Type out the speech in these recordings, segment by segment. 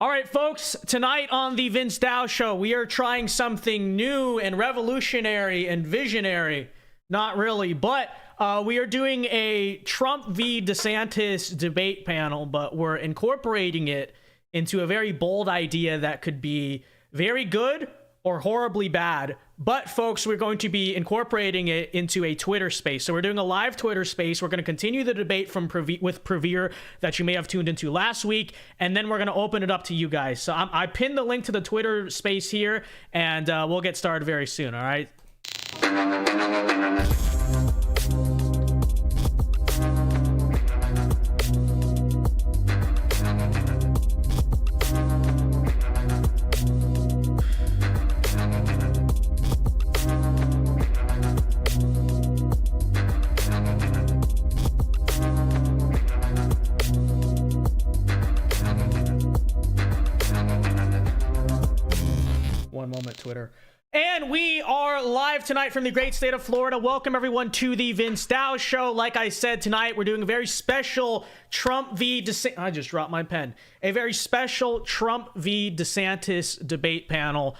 All right, folks, tonight on the Vince Dow Show, we are trying something new and revolutionary and visionary. Not really, but we are doing a Trump v. DeSantis debate panel, but we're incorporating it into a very bold idea that could be very good or horribly bad. But folks, we're going to be incorporating it into a Twitter space. So we're doing a live Twitter space. We're going to continue the debate from with Prevere that you may have tuned into last week. And then we're going to open it up to you guys. So I pinned the link to the Twitter space here, and we'll get started very soon. All right. One moment, Twitter. And we are live tonight from the great state of Florida. Welcome everyone to the Vince Dow Show. Like I said, tonight we're doing a very special Trump v. DeSantis. I just dropped my pen. A very special Trump v. DeSantis debate panel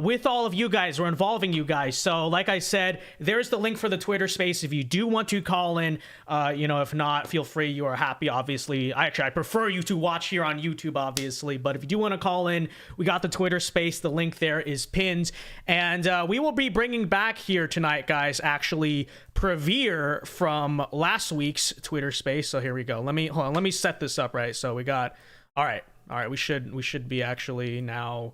with all of you guys. We're involving you guys. So like I said, there's the link for the Twitter space. If you do want to call in, if not, feel free. You are happy, obviously. I prefer you to watch here on YouTube, obviously. But if you do want to call in, we got the Twitter space. The link there is pinned. And we will be bringing back here tonight, guys, actually, Prevere from last week's Twitter space. So here we go. Hold on. Let me set this up right. So we got, all right. We should be actually now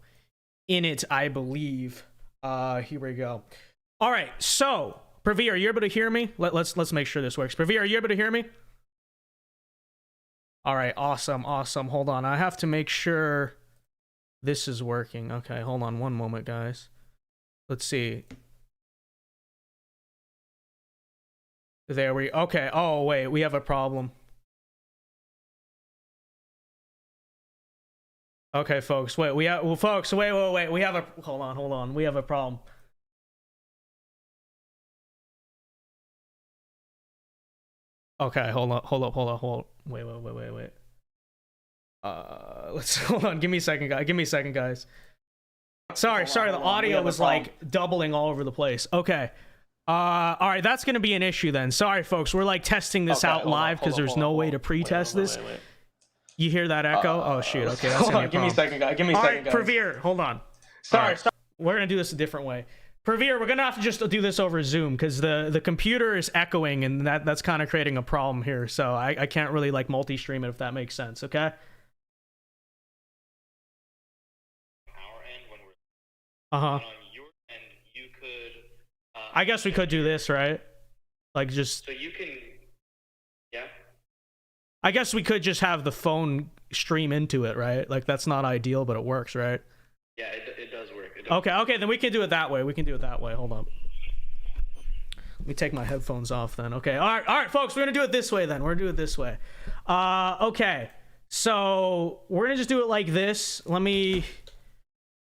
in it, I believe. Here we go. All right. So Prevere, are you able to hear me? Let's make sure this works. Prevere, are you able to hear me? All right. Awesome. Hold on. I have to make sure this is working. Okay. Hold on one moment, guys. Let's see. There we, okay. Oh, wait, we have a problem. Okay, folks, wait, we have, well, folks, wait, we have a, hold on. We have a problem. Okay, hold on. Wait. Let's, hold on, give me a second, guys. Sorry, the audio was like doubling all over the place. Okay. All right, that's gonna be an issue then. Sorry, folks, we're like testing this out live because there's no way to pre-test this. Wait. You hear that echo? Oh shoot. Okay, that's gonna be a problem. Give me a second, guys. All right, Prevere, hold on. Sorry. We're gonna do this a different way. Prevere, we're gonna have to just do this over Zoom because the computer is echoing and that's kind of creating a problem here. So I can't really like multi-stream it if that makes sense. Okay. On your end, you could. I guess we could do this, right? Like just. So you can. Yeah. I guess we could just have the phone stream into it, right? Like that's not ideal, but it works, right? Yeah, it does work. Okay, then we can do it that way. Hold on. Let me take my headphones off then. Okay. All right, folks, we're gonna do it this way then. Okay. So we're gonna just do it like this. Let me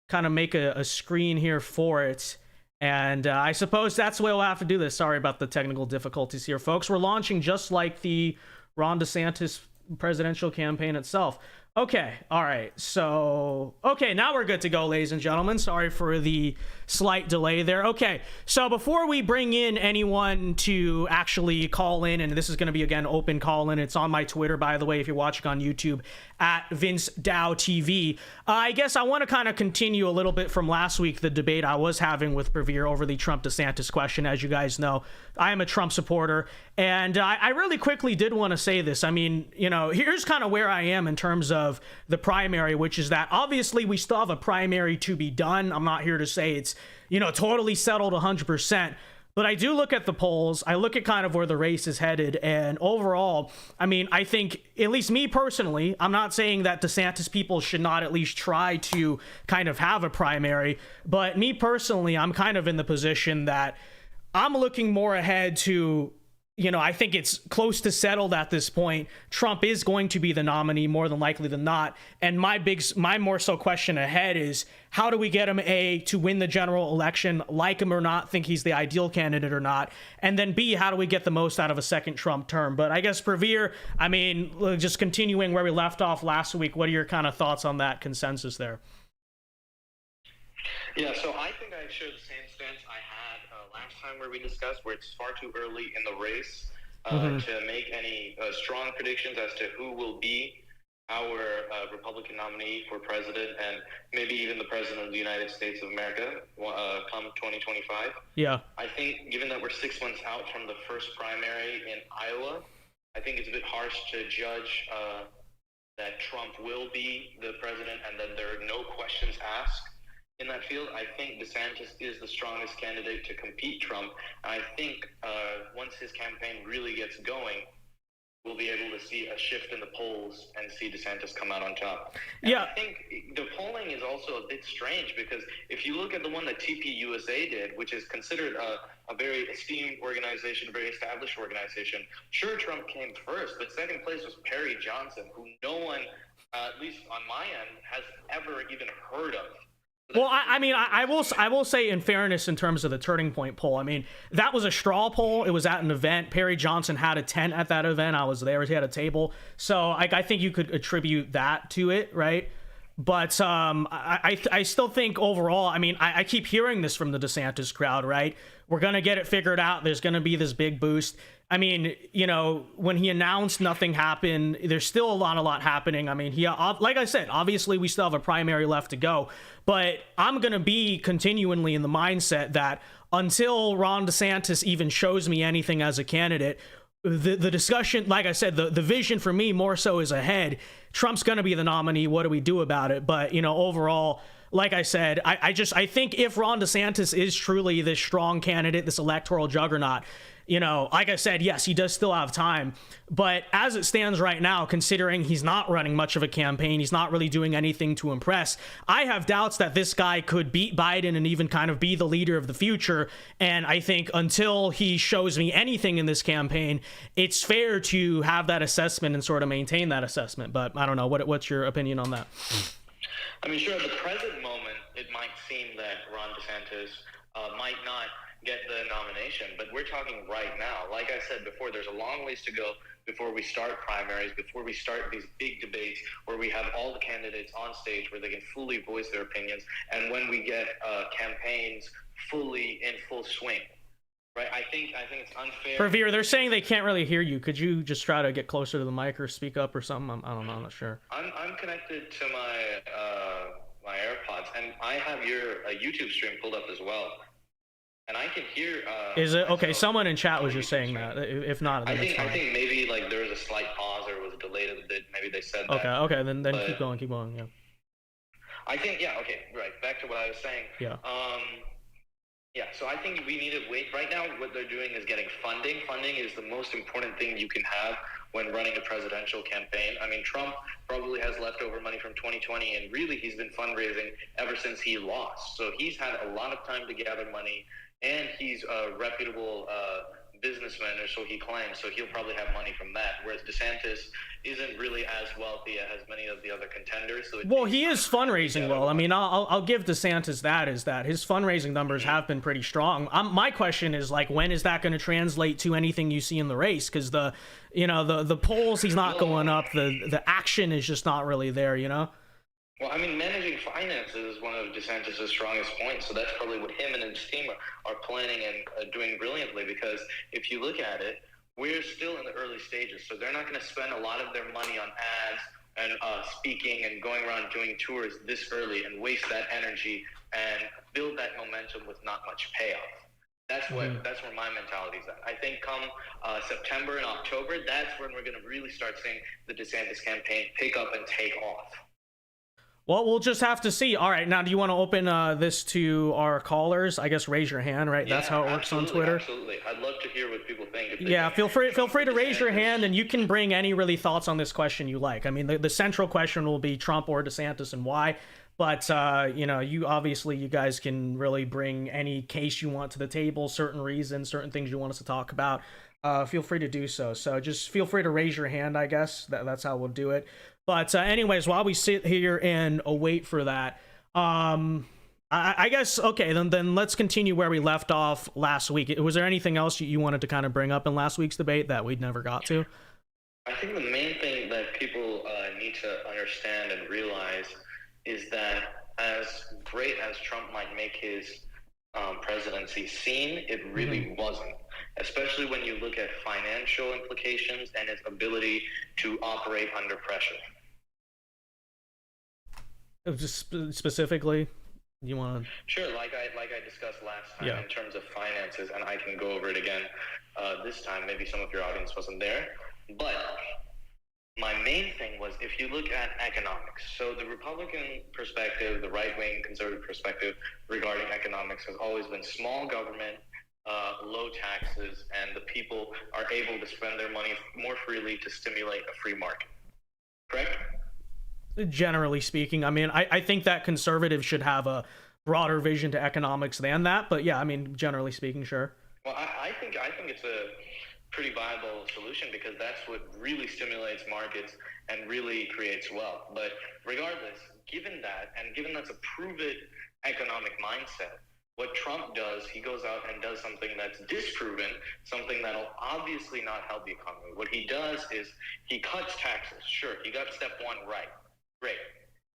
kind of make a screen here for it, and I suppose that's the way we'll have to do this. Sorry about the technical difficulties here, folks. We're launching just like the Ron DeSantis presidential campaign itself. Okay, all right, so okay, now we're good to go, ladies and gentlemen. Sorry for the slight delay there. Okay, so before we bring in anyone to actually call in, and this is going to be again open call in, it's on my Twitter, by the way, if you're watching on YouTube, at Vince Dow TV. I guess I want to kind of continue a little bit from last week, the debate I was having with Prevere over the Trump DeSantis question. As you guys know, I am a Trump supporter, and I really quickly did want to say this. I mean, here's kind of where I am in terms of the primary, which is that obviously we still have a primary to be done. I'm not here to say it's, totally settled 100%. But I do look at the polls, I look at kind of where the race is headed, and overall, I mean, I think, at least me personally, I'm not saying that DeSantis people should not at least try to kind of have a primary, but me personally, I'm kind of in the position that I'm looking more ahead to I think it's close to settled at this point. Trump is going to be the nominee more than likely than not. And my more so question ahead is, how do we get him, A, to win the general election, like him or not, think he's the ideal candidate or not? And then B, how do we get the most out of a second Trump term? But I guess, Pravir, I mean, just continuing where we left off last week, what are your kind of thoughts on that consensus there? Yeah, so I think I share the same stance I had last time where we discussed, where it's far too early in the race to make any strong predictions as to who will be our Republican nominee for president and maybe even the president of the United States of America come 2025. Yeah. I think given that we're 6 months out from the first primary in Iowa, I think it's a bit harsh to judge that Trump will be the president and then there are no questions asked in that field. I think DeSantis is the strongest candidate to compete Trump. And I think once his campaign really gets going, we'll be able to see a shift in the polls and see DeSantis come out on top. And yeah. I think the polling is also a bit strange because if you look at the one that TPUSA did, which is considered a very esteemed organization, a very established organization, sure, Trump came first, but second place was Perry Johnson, who no one, at least on my end, has ever even heard of. Well, I mean, I will say, in fairness, in terms of the Turning Point poll, I mean, that was a straw poll. It was at an event. Perry Johnson had a tent at that event. I was there. He had a table. So I think you could attribute that to it, right? But I still think overall, I mean, I keep hearing this from the DeSantis crowd, right? We're going to get it figured out. There's going to be this big boost. I mean, when he announced nothing happened, there's still a lot happening. I mean, like I said, obviously we still have a primary left to go, but I'm going to be continually in the mindset that until Ron DeSantis even shows me anything as a candidate, the discussion, like I said, the vision for me more so is ahead. Trump's going to be the nominee. What do we do about it? But, overall, like I said, I think if Ron DeSantis is truly this strong candidate, this electoral juggernaut, like I said, yes, he does still have time. But as it stands right now, considering he's not running much of a campaign, he's not really doing anything to impress, I have doubts that this guy could beat Biden and even kind of be the leader of the future. And I think until he shows me anything in this campaign, it's fair to have that assessment and sort of maintain that assessment. But I don't know. What's your opinion on that? I mean, sure, at the present moment, it might seem that Ron DeSantis might not get the nomination, but we're talking right now. Like I said before, there's a long ways to go before we start primaries, before we start these big debates where we have all the candidates on stage where they can fully voice their opinions, and when we get campaigns fully in full swing. Right? I think it's unfair. Pravir, they're saying they can't really hear you. Could you just try to get closer to the mic or speak up or something? I don't know. I'm not sure. I'm connected to my AirPods, and I have your YouTube stream pulled up as well. And I can hear. Is it okay? Someone in chat was just saying that. If not, then I think maybe like there was a slight pause or it was delayed a bit. Maybe they said that. Okay. Then keep going. Yeah. I think okay. Right. Back to what I was saying. Yeah. Yeah. So I think we need to wait. Right now, what they're doing is getting funding. Funding is the most important thing you can have when running a presidential campaign. I mean, Trump probably has leftover money from 2020, and really he's been fundraising ever since he lost. So he's had a lot of time to gather money. And he's a reputable businessman, or so he claims, so he'll probably have money from that. Whereas DeSantis isn't really as wealthy as many of the other contenders. So well, he is fundraising well. I mean, I'll give DeSantis that, is that his fundraising numbers have been pretty strong. My question is, like, when is that going to translate to anything you see in the race? Because the polls, he's not going up. The action is just not really there, Well, I mean, managing finances is one of DeSantis' strongest points, so that's probably what him and his team are planning and doing brilliantly, because if you look at it, we're still in the early stages, so they're not going to spend a lot of their money on ads and speaking and going around doing tours this early and waste that energy and build that momentum with not much payoff. That's where my mentality is at. I think come September and October, that's when we're going to really start seeing the DeSantis campaign pick up and take off. Well, we'll just have to see. All right, now do you want to open this to our callers? I guess raise your hand, right? Yeah, that's how it works on Twitter. Absolutely. I'd love to hear what people think. Yeah, feel free to raise your hand, and you can bring any really thoughts on this question you like. I mean, the central question will be Trump or DeSantis and why. But, you guys can really bring any case you want to the table, certain reasons, certain things you want us to talk about. feel free to do so. So just feel free to raise your hand, I guess. That's how we'll do it. But anyways, while we sit here and await for that, I guess, okay, then let's continue where we left off last week. Was there anything else you wanted to kind of bring up in last week's debate that we'd never got to? I think the main thing that people need to understand and realize is that as great as Trump might make his presidency seem, it really wasn't. Especially when you look at financial implications and his ability to operate under pressure. Just specifically, you want to? Sure. Like I discussed last time, yeah, in terms of finances, and I can go over it again this time. Maybe some of your audience wasn't there, but my main thing was, if you look at economics, so the Republican perspective, the right-wing conservative perspective regarding economics has always been small government, low taxes, and the people are able to spend their money more freely to stimulate a free market. Correct? Generally speaking, I mean, I think that conservatives should have a broader vision to economics than that. But yeah, I mean, generally speaking, sure. Well, I think it's a pretty viable solution, because that's what really stimulates markets and really creates wealth. But regardless, given that, and given that's a proven economic mindset, what Trump does, he goes out and does something that's disproven, something that'll obviously not help the economy. What he does is he cuts taxes. Sure, he got step one right. Great.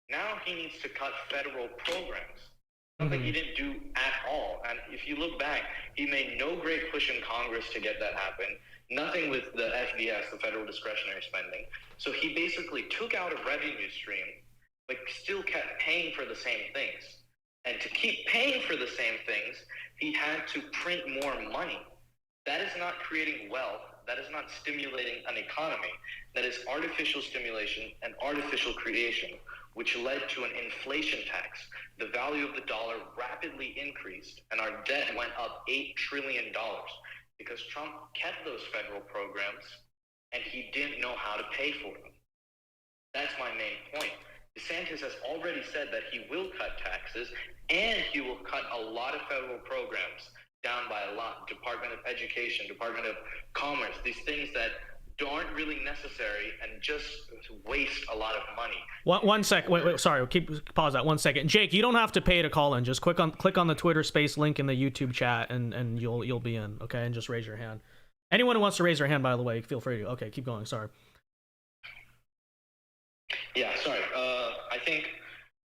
Now he needs to cut federal programs, something he didn't do at all. And if you look back, he made no great push in Congress to get that happen. Nothing with the FDS, the federal discretionary spending. So he basically took out a revenue stream, but still kept paying for the same things. And to keep paying for the same things, he had to print more money. That is not creating wealth. That is not stimulating an economy. That is artificial stimulation and artificial creation, which led to an inflation tax. The value of the dollar rapidly increased, and our debt went up $8 trillion because Trump kept those federal programs, and he didn't know how to pay for them. That's my main point. DeSantis has already said that he will cut taxes, and he will cut a lot of federal programs down by a lot. Department of Education, Department of Commerce, these things that aren't really necessary and just waste a lot of money. One sec. Wait. Sorry. Pause that 1 second. Jake, you don't have to pay to call in. Just click on the Twitter Space link in the YouTube chat, and you'll be in. Okay, and just raise your hand. Anyone who wants to raise their hand, by the way, feel free to. Okay, keep going. Sorry. Yeah. Sorry. I think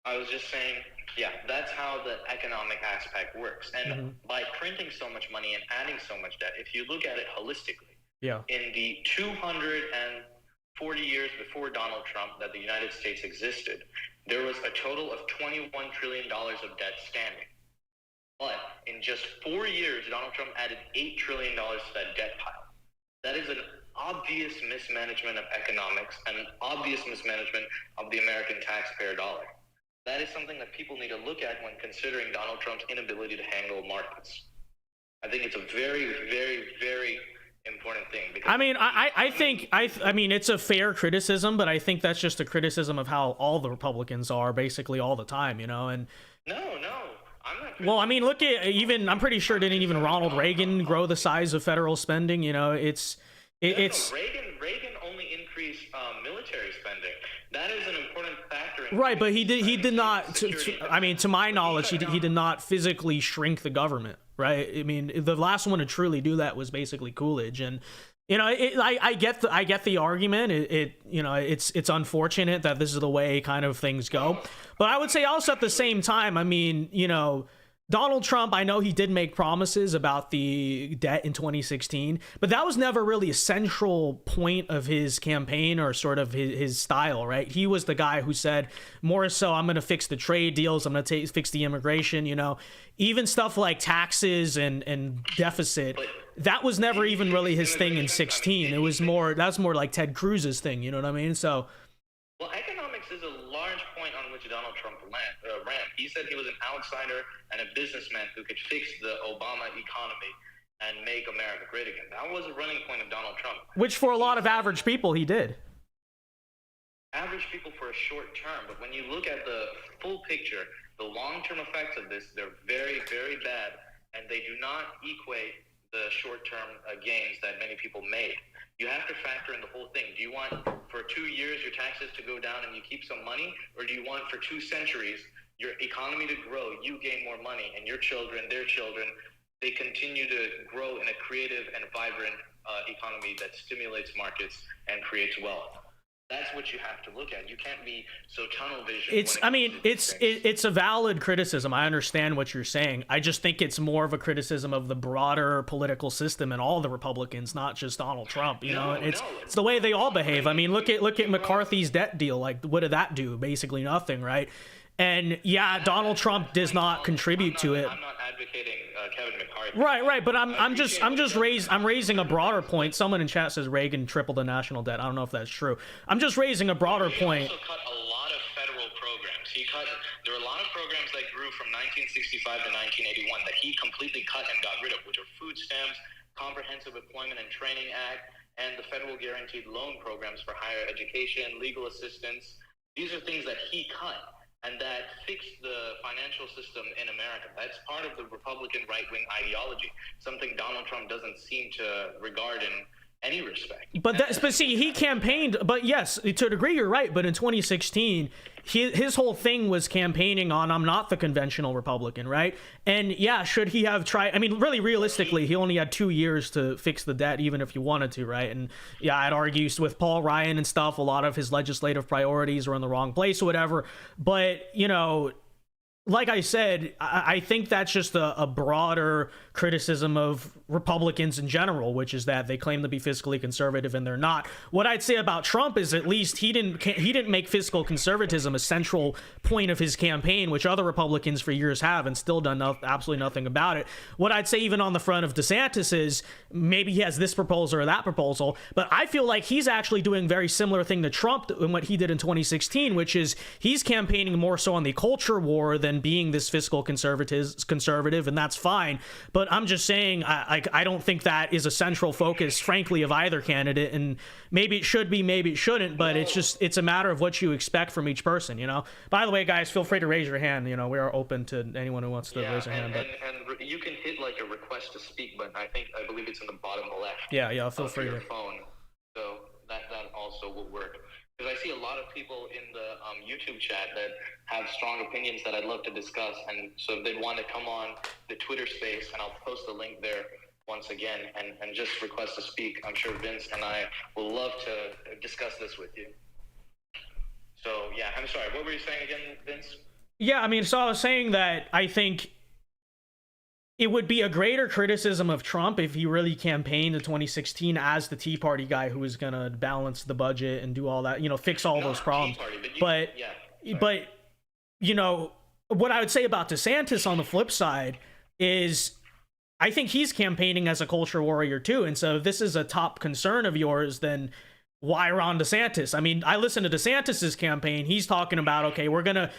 I was just saying. Yeah, that's how the economic aspect works. And by printing so much money and adding so much debt, if you look at it holistically, in the 240 years before Donald Trump that the United States existed, there was a total of $21 trillion of debt standing. But in just 4 years, Donald Trump added $8 trillion to that debt pile. That is an obvious mismanagement of economics and an obvious mismanagement of the American taxpayer dollar. That is something that people need to look at when considering Donald Trump's inability to handle markets. I think it's a very, very, very important thing. Because I mean, it's a fair criticism, but I think that's just a criticism of how all the Republicans are basically all the time, And no, I'm not. Well, I mean, look at I'm pretty sure didn't even Ronald Reagan grow the size of federal spending? It's Reagan only increased military spending. That is an important factor. Right, but he did not. To my knowledge, he did not physically shrink the government. Right. I mean, the last one to truly do that was basically Coolidge, and I get the argument. It's unfortunate that this is the way kind of things go, but I would say also at the same time, I mean, Donald Trump, I know he did make promises about the debt in 2016, but that was never really a central point of his campaign or sort of his style, right? He was the guy who said, more so, I'm going to fix the trade deals, I'm going to fix the immigration, even stuff like taxes and deficit. That was never even really his thing in 16. It was that's more like Ted Cruz's thing, you know what I mean? So, well, economics is a large point on which Donald Trump ran. He said he was an outsider and a businessman who could fix the Obama economy and make America great again. That was a running point of Donald Trump. Which for a lot of average people, he did. Average people for a short term, but when you look at the full picture, the long-term effects of this, they're very, very bad, and they do not equate the short-term gains that many people made. You have to factor in the whole thing. Do you want for 2 years your taxes to go down and you keep some money, or do you want for 2 centuries your economy to grow, you gain more money, and your children, their children, they continue to grow in a creative and vibrant economy that stimulates markets and creates wealth? That's what you have to look at. You can't be so tunnel vision. It's a valid criticism. I understand what you're saying. I just think it's more of a criticism of the broader political system and all the Republicans, not just Donald Trump. It's the way they all behave. I mean, look at McCarthy's debt deal. Like, what did that do? Basically nothing, right? And yeah, Donald Trump does not contribute to it. I'm not advocating Kevin McCarthy. Right. But I'm raising a broader point. Someone in chat says Reagan tripled the national debt. I don't know if that's true. I'm just raising a broader point. He also cut a lot of federal programs. There were a lot of programs that grew from 1965 to 1981 that he completely cut and got rid of, which are food stamps, Comprehensive Employment and Training Act, and the federal guaranteed loan programs for higher education, legal assistance. These are things that he cut, and that fixed the financial system in America. That's part of the Republican right-wing ideology, something Donald Trump doesn't seem to regard in any respect. But see, he campaigned. But yes, to a degree, you're right. But in 2016, his whole thing was campaigning on "I'm not the conventional Republican," right? And yeah, should he have tried? I mean, really, realistically, he only had 2 years to fix the debt, even if he wanted to, right? And yeah, I'd argue with Paul Ryan and stuff, a lot of his legislative priorities were in the wrong place or whatever. But like I said, I think that's just a broader criticism of Republicans in general, which is that they claim to be fiscally conservative and they're not. What I'd say about Trump is at least he didn't make fiscal conservatism a central point of his campaign, which other Republicans for years have and still done absolutely nothing about it. What I'd say even on the front of DeSantis is maybe he has this proposal or that proposal, but I feel like he's actually doing a very similar thing to Trump in what he did in 2016, which is he's campaigning more so on the culture war than being this fiscal conservative, and that's fine. But I'm just saying, I don't think that is a central focus, frankly, of either candidate. And maybe it should be, maybe it shouldn't. But it's a matter of what you expect from each person. By the way, guys, feel free to raise your hand. We are open to anyone who wants to raise their hand. And you can hit like a request to speak button. I believe it's in the bottom left. Yeah. Feel free to your phone. So that also will work. Because I see a lot of people in the YouTube chat that have strong opinions that I'd love to discuss. And so if they'd want to come on the Twitter space, and I'll post the link there once again, and just request to speak, I'm sure Vince and I will love to discuss this with you. So, yeah, I'm sorry. What were you saying again, Vince? Yeah, so I was saying that I think it would be a greater criticism of Trump if he really campaigned in 2016 as the Tea Party guy who was going to balance the budget and do all that, fix all those problems. But what I would say about DeSantis on the flip side is I think he's campaigning as a culture warrior too. And so if this is a top concern of yours, then why Ron DeSantis? I listen to DeSantis's campaign. He's talking about, okay, we're gonna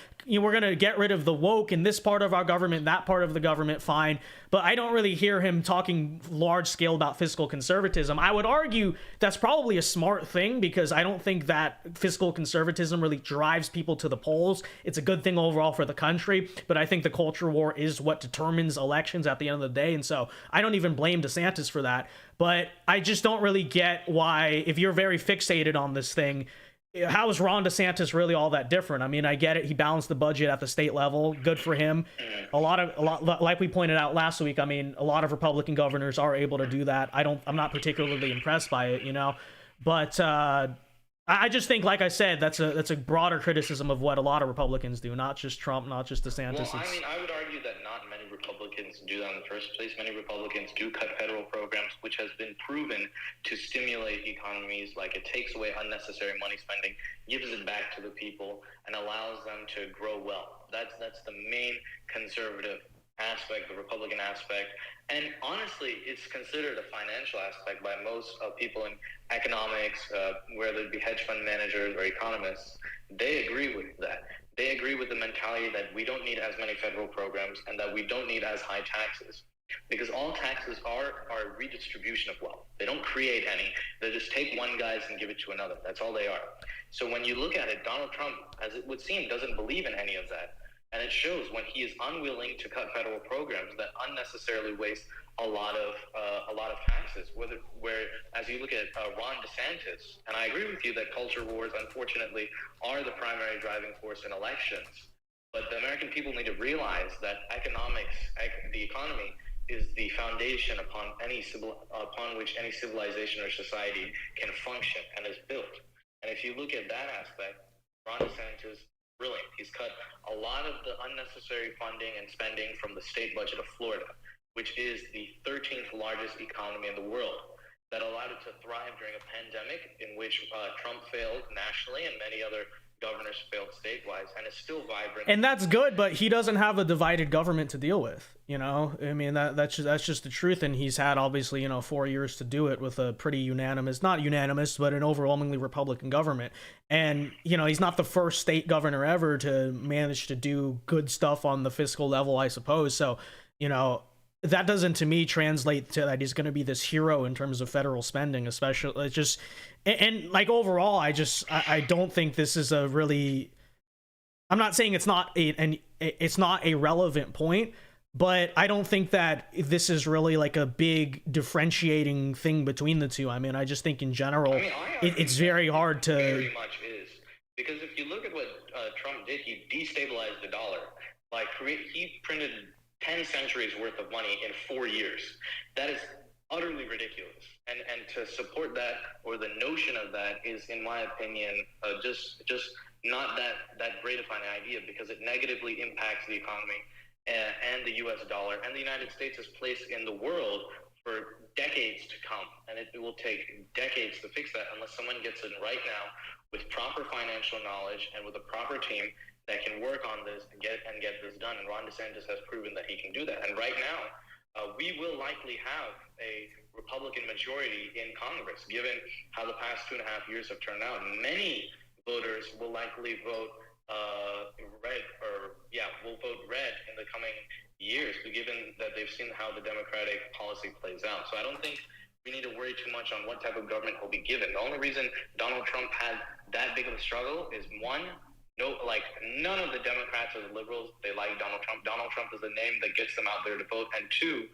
get rid of the woke in this part of our government, that part of the government, fine. But I don't really hear him talking large scale about fiscal conservatism. I would argue that's probably a smart thing because I don't think that fiscal conservatism really drives people to the polls. It's a good thing overall for the country, but I think the culture war is what determines elections at the end of the day. And so I don't even blame DeSantis for that. But I just don't really get why, if you're very fixated on this thing, how is Ron DeSantis really all that different? I get it. He balanced the budget at the state level. Good for him. A lot, like we pointed out last week, a lot of Republican governors are able to do that. I'm not particularly impressed by it, but I just think, like I said, that's a broader criticism of what a lot of Republicans do, not just Trump, not just DeSantis. Well, I would argue that not many Republicans do that in the first place. Many Republicans do cut federal programs, which has been proven to stimulate economies. Like, it takes away unnecessary money spending, gives it back to the people, and allows them to grow wealth. That's the main conservative aspect, the Republican aspect. And honestly, it's considered a financial aspect by most people in economics, whether it be hedge fund managers or economists. They agree with that. They agree with the mentality that we don't need as many federal programs and that we don't need as high taxes. Because all taxes are a redistribution of wealth. They don't create any. They just take one guy's and give it to another. That's all they are. So when you look at it, Donald Trump, as it would seem, doesn't believe in any of that. And it shows when he is unwilling to cut federal programs that unnecessarily waste a lot of taxes. Where as you look at Ron DeSantis, and I agree with you that culture wars, unfortunately, are the primary driving force in elections. But the American people need to realize that the economy, is the foundation upon which any civilization or society can function and is built. And if you look at that aspect, Ron DeSantis, brilliant. He's cut a lot of the unnecessary funding and spending from the state budget of Florida, which is the 13th largest economy in the world, that allowed it to thrive during a pandemic in which Trump failed nationally and many other governors failed statewide, and is still vibrant. And that's good, but he doesn't have a divided government to deal with. You know, I mean, that's just the truth. And he's had obviously 4 years to do it with a pretty unanimous, not unanimous, but an overwhelmingly Republican government. And he's not the first state governor ever to manage to do good stuff on the fiscal level, I suppose. So that doesn't to me translate to that he's going to be this hero in terms of federal spending, especially. It's just and like overall, I don't think this is a really. I'm not saying it's not a relevant point, but I don't think that this is really like a big differentiating thing between the two. I mean, I just think in general, it's very hard to. Very much is, because if you look at what Trump did, he destabilized the dollar. Like he printed 10 centuries worth of money in 4 years. That is utterly ridiculous. And to support that, or the notion of that, is, in my opinion, just not that great of an idea, because it negatively impacts the economy and the U.S. dollar and the United States' place in the world for decades to come. And it will take decades to fix that unless someone gets in right now with proper financial knowledge and with a proper team that can work on this and get this done. And Ron DeSantis has proven that he can do that. And right now, we will likely have a Republican majority in Congress, given how the past 2.5 years have turned out. Many voters will likely vote red in the coming years, given that they've seen how the Democratic policy plays out. So I don't think we need to worry too much on what type of government will be given. The only reason Donald Trump had that big of a struggle is, one, none of the Democrats or the liberals, they like Donald Trump. Donald Trump is the name that gets them out there to vote. And two,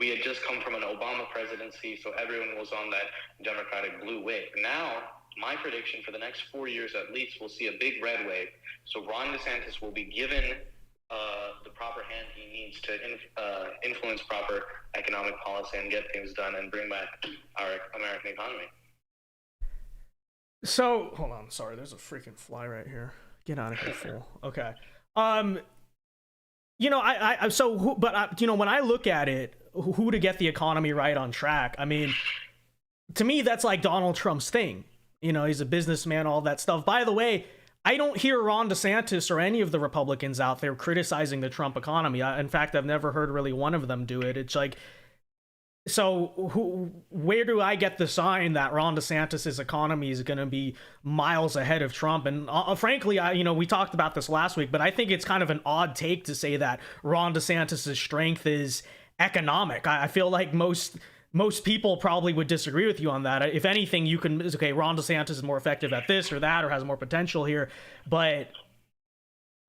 we had just come from an Obama presidency, so everyone was on that Democratic blue wave. Now, my prediction for the next 4 years at least, we'll see a big red wave. So Ron DeSantis will be given the proper hand he needs to influence proper economic policy and get things done and bring back our American economy. So, hold on, sorry, there's a freaking fly right here. Get out of here, fool. Okay. When I look at it, who to get the economy right on track, I mean, to me, that's like Donald Trump's thing. He's a businessman, all that stuff. By the way, I don't hear Ron DeSantis or any of the Republicans out there criticizing the Trump economy. In fact, I've never heard really one of them do it. It's like, so where do I get the sign that Ron DeSantis' economy is going to be miles ahead of Trump? And frankly, we talked about this last week, but I think it's kind of an odd take to say that Ron DeSantis' strength is economic. I feel like most people probably would disagree with you on that. If anything, Ron DeSantis is more effective at this or that, or has more potential here. But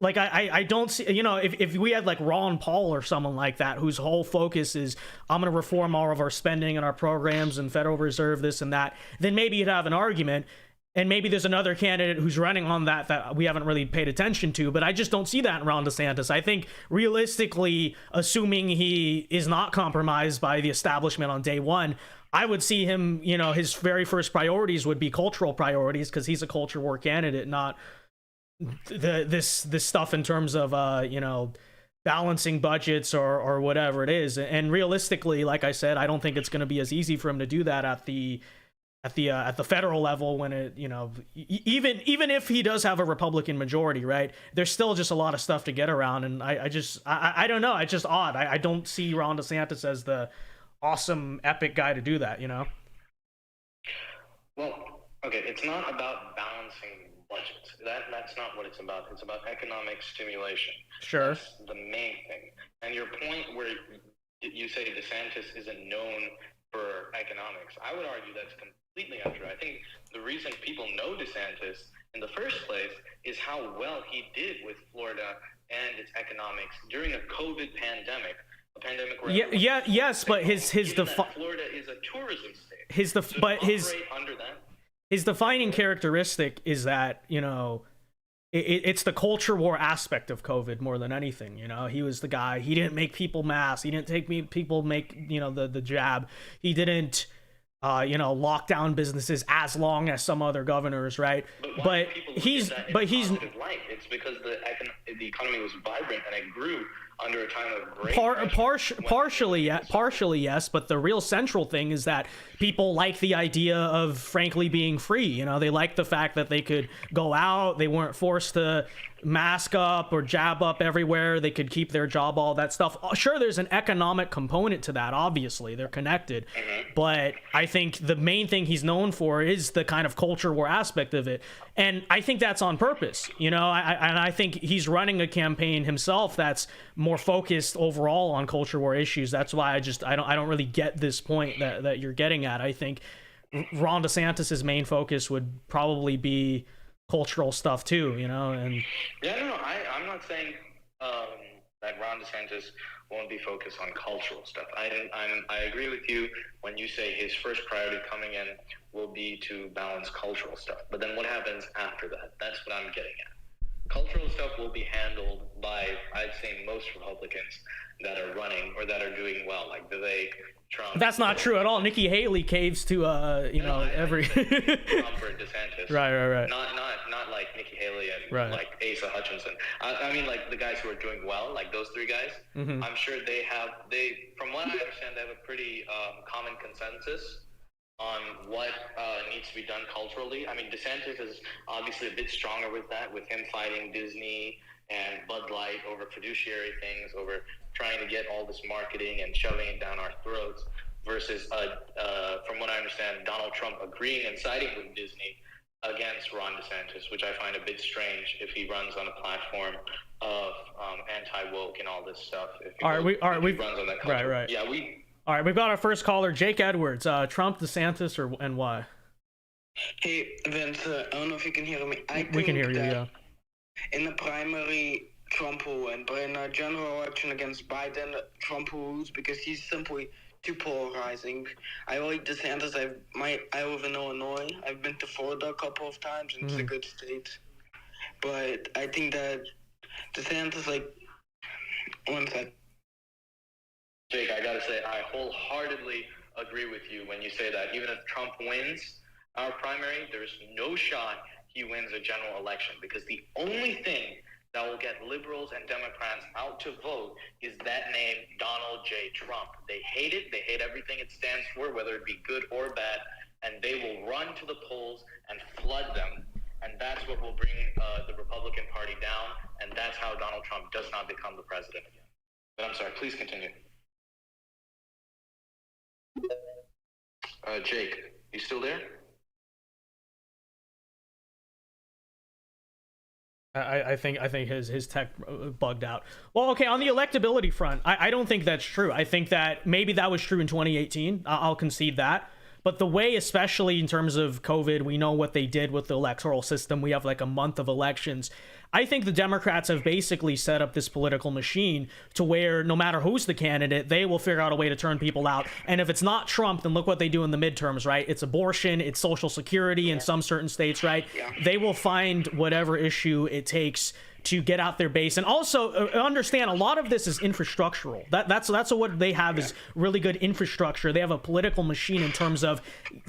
like, I don't see, if we had like Ron Paul or someone like that, whose whole focus is, I'm going to reform all of our spending and our programs and Federal Reserve, this and that, then maybe you'd have an argument. And maybe there's another candidate who's running on that we haven't really paid attention to, but I just don't see that in Ron DeSantis. I think realistically, assuming he is not compromised by the establishment on day one, I would see him, his very first priorities would be cultural priorities, because he's a culture war candidate, not this stuff in terms of, balancing budgets or whatever it is. And realistically, like I said, I don't think it's going to be as easy for him to do that at the federal level, when it, even if he does have a Republican majority, right, there's still just a lot of stuff to get around. And I don't know. It's just odd. I don't see Ron DeSantis as the awesome epic guy to do that, Well, okay, it's not about balancing budgets. That's not what it's about. It's about economic stimulation. Sure. That's the main thing. And your point where you say DeSantis isn't known for economics, I would argue that's completely untrue. I think the reason people know DeSantis in the first place is how well he did with Florida and its economics during a COVID pandemic, a pandemic where yes, but Florida is a tourism state. His defining characteristic is that, you know, it's the culture war aspect of COVID more than anything. You know, he was the guy. He didn't make people mask. He didn't people make, you know, the jab. He didn't you know, lock down businesses as long as some other governors, right? But he's it's because the economy was vibrant and it grew under a time of great partially yes, but the real central thing is that people like the idea of frankly being free. You know, they like the fact that they could go out, they weren't forced to mask up or jab up everywhere, they could keep their job, all that stuff. Sure, there's an economic component to that, obviously they're connected, but I think the main thing he's known for is the kind of culture war aspect of it, and I think that's on purpose. You know, I think he's running a campaign himself that's more focused overall on culture war issues. That's why I don't really get this point that you're getting at. I think Ron DeSantis's main focus would probably be cultural stuff too, you know. And I'm not saying that Ron DeSantis won't be focused on cultural stuff. I agree with you when you say his first priority coming in will be to balance cultural stuff. But then what happens after that? That's what I'm getting at. Cultural stuff will be handled by, I'd say, most Republicans that are running or that are doing well, like Vivek, Trump. That's not true at all. Nikki Haley caves to every Trump or DeSantis. Right. Not like Nikki Haley and like Asa Hutchinson. I mean, like the guys who are doing well, like those three guys. I'm sure from what I understand, they have a pretty common consensus on what needs to be done culturally. I mean, DeSantis is obviously a bit stronger with that, with him fighting Disney and Bud Light over fiduciary things, over trying to get all this marketing and shoving it down our throats, versus, from what I understand, Donald Trump agreeing and siding with Disney against Ron DeSantis, which I find a bit strange if he runs on a platform of anti-woke and all this stuff. Runs on that culture. Right. Yeah, All right, we've got our first caller, Jake Edwards. Trump, DeSantis, and why? Hey, Vince, I don't know if you can hear me. We can hear you, yeah. In the primary, Trump will win, but in a general election against Biden, Trump will lose because he's simply too polarizing. I like DeSantis. I live in Illinois. I've been to Florida a couple of times, and it's a good state. But I think that DeSantis, one second. Jake, I gotta say, I wholeheartedly agree with you when you say that even if Trump wins our primary, there's no shot he wins a general election, because the only thing that will get liberals and Democrats out to vote is that name, Donald J. Trump. They hate it. They hate everything it stands for, whether it be good or bad, and they will run to the polls and flood them. And that's what will bring the Republican Party down, and that's how Donald Trump does not become the president again. But I'm sorry, please continue. Jake, you still there? I think his tech bugged out. Well, okay, on the electability front, I don't think that's true. I think that maybe that was true in 2018. I'll concede that. But the way, especially in terms of COVID, we know what they did with the electoral system. We have like a month of elections. I think the Democrats have basically set up this political machine to where no matter who's the candidate, they will figure out a way to turn people out. And if it's not Trump, then look what they do in the midterms, right? It's abortion, it's Social Security in some certain states, right? They will find whatever issue it takes to get out their base. And also understand a lot of this is infrastructural. That's what they have is really good infrastructure. They have a political machine in terms of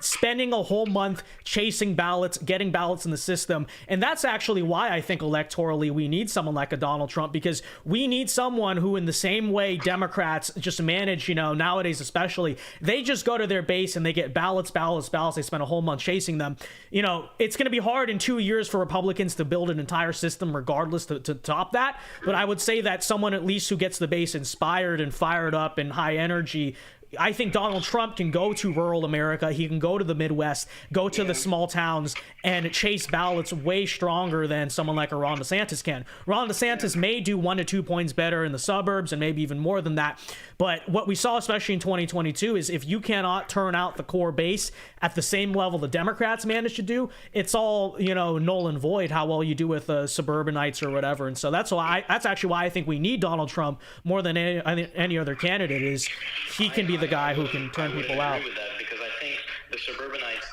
spending a whole month chasing ballots, getting ballots in the system. And that's actually why I think electorally we need someone like a Donald Trump, because we need someone who, in the same way Democrats just manage, nowadays especially, they just go to their base and they get ballots. They spend a whole month chasing them. It's going to be hard in 2 years for Republicans to build an entire system regardless to top that. But I would say that someone at least who gets the base inspired and fired up and high energy I think Donald Trump can go to rural America. He can go to the Midwest, go to the small towns, and chase ballots way stronger than someone like a Ron DeSantis can. Ron DeSantis may do 1 to 2 points better in the suburbs and maybe even more than that. But what we saw, especially in 2022, is if you cannot turn out the core base at the same level the Democrats managed to do, it's all, null and void how well you do with suburbanites or whatever. And so that's actually why I think we need Donald Trump more than any other candidate. Is he can be the guy who can turn people out. I agree with that, because I think the suburbanites,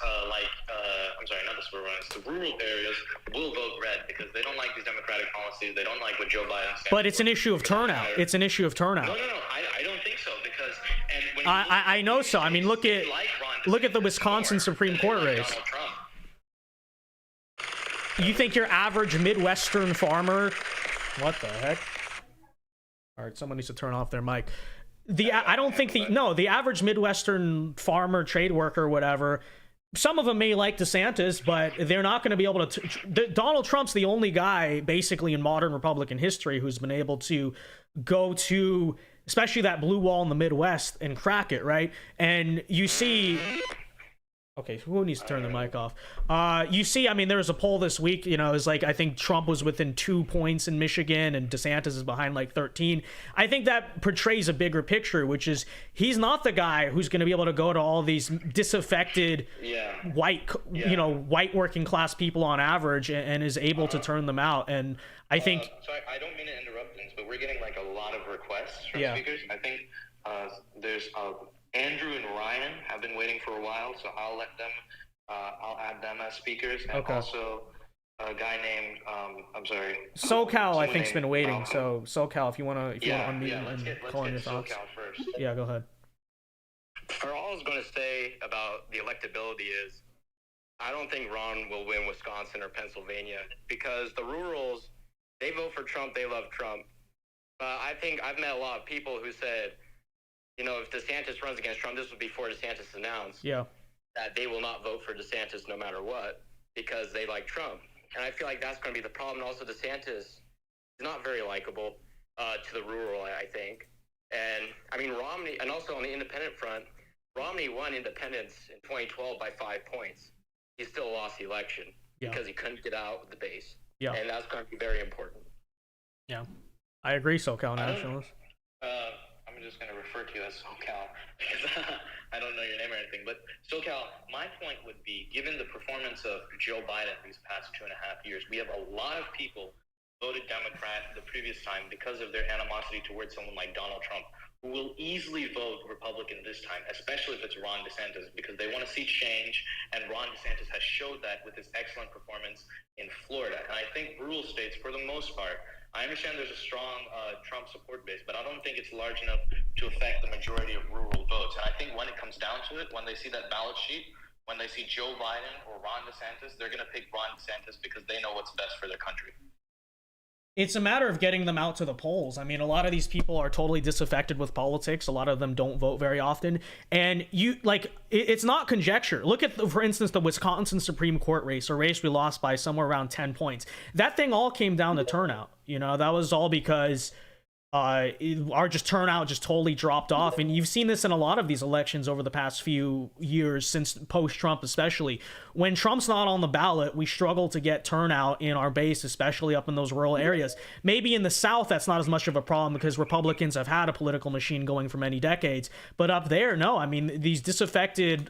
not the suburbanites, the rural areas will vote red because they don't like these Democratic policies. They don't like what Joe Biden stands But it's an issue of turnout. It's an issue of turnout. No, I don't think so, because I know so. I mean, look at the Wisconsin Supreme Court race. You think your average Midwestern farmer? What the heck? All right, someone needs to turn off their mic. I don't think the average Midwestern farmer, trade worker, whatever. Some of them may like DeSantis, but they're not going to be able to. Donald Trump's the only guy, basically, in modern Republican history who's been able to go to, especially that blue wall in the Midwest, and crack it, right? And you see. Okay, who needs to turn the mic off? You see, I mean, there was a poll this week, it's like, I think Trump was within 2 points in Michigan and DeSantis is behind like 13. I think that portrays a bigger picture, which is he's not the guy who's going to be able to go to all these disaffected white working class people on average and is able to turn them out. And I think... Sorry, I don't mean to interrupt things, but we're getting like a lot of requests from speakers. I think there's... Andrew and Ryan have been waiting for a while, so I'll let them. I'll add them as speakers, and also a guy named SoCal. I think's been waiting. So SoCal, if you want to unmute and call in your thoughts. SoCal first. Yeah, go ahead. All I was going to say about the electability is, I don't think Ron will win Wisconsin or Pennsylvania because the rurals, they vote for Trump, they love Trump. I think I've met a lot of people who said, if DeSantis runs against Trump, this was before DeSantis announced that they will not vote for DeSantis no matter what because they like Trump. And I feel like that's going to be the problem. And also, DeSantis is not very likable to the rural, I think. And, I mean, Romney, and also on the independent front, Romney won independents in 2012 by 5 points. He still lost the election because he couldn't get out of the base. Yeah. And that's going to be very important. Yeah. I agree, SoCal Nationalist. I'm just going to refer to you as SoCal because I don't know your name or anything. But SoCal, my point would be, given the performance of Joe Biden these past 2.5 years, we have a lot of people voted Democrat the previous time because of their animosity towards someone like Donald Trump, who will easily vote Republican this time, especially if it's Ron DeSantis, because they want to see change. And Ron DeSantis has showed that with his excellent performance in Florida. And I think rural states, for the most part, I understand there's a strong Trump support base, but I don't think it's large enough to affect the majority of rural votes. And I think when it comes down to it, when they see that ballot sheet, when they see Joe Biden or Ron DeSantis, they're going to pick Ron DeSantis because they know what's best for their country. It's a matter of getting them out to the polls. I mean, a lot of these people are totally disaffected with politics. A lot of them don't vote very often. And it's not conjecture. Look at, for instance, the Wisconsin Supreme Court race, a race we lost by somewhere around 10 points. That thing all came down to turnout. That was all because our turnout just totally dropped off. And you've seen this in a lot of these elections over the past few years, since post-Trump especially. When Trump's not on the ballot, we struggle to get turnout in our base, especially up in those rural areas. Maybe in the South, that's not as much of a problem because Republicans have had a political machine going for many decades. But up there, no. I mean, these disaffected,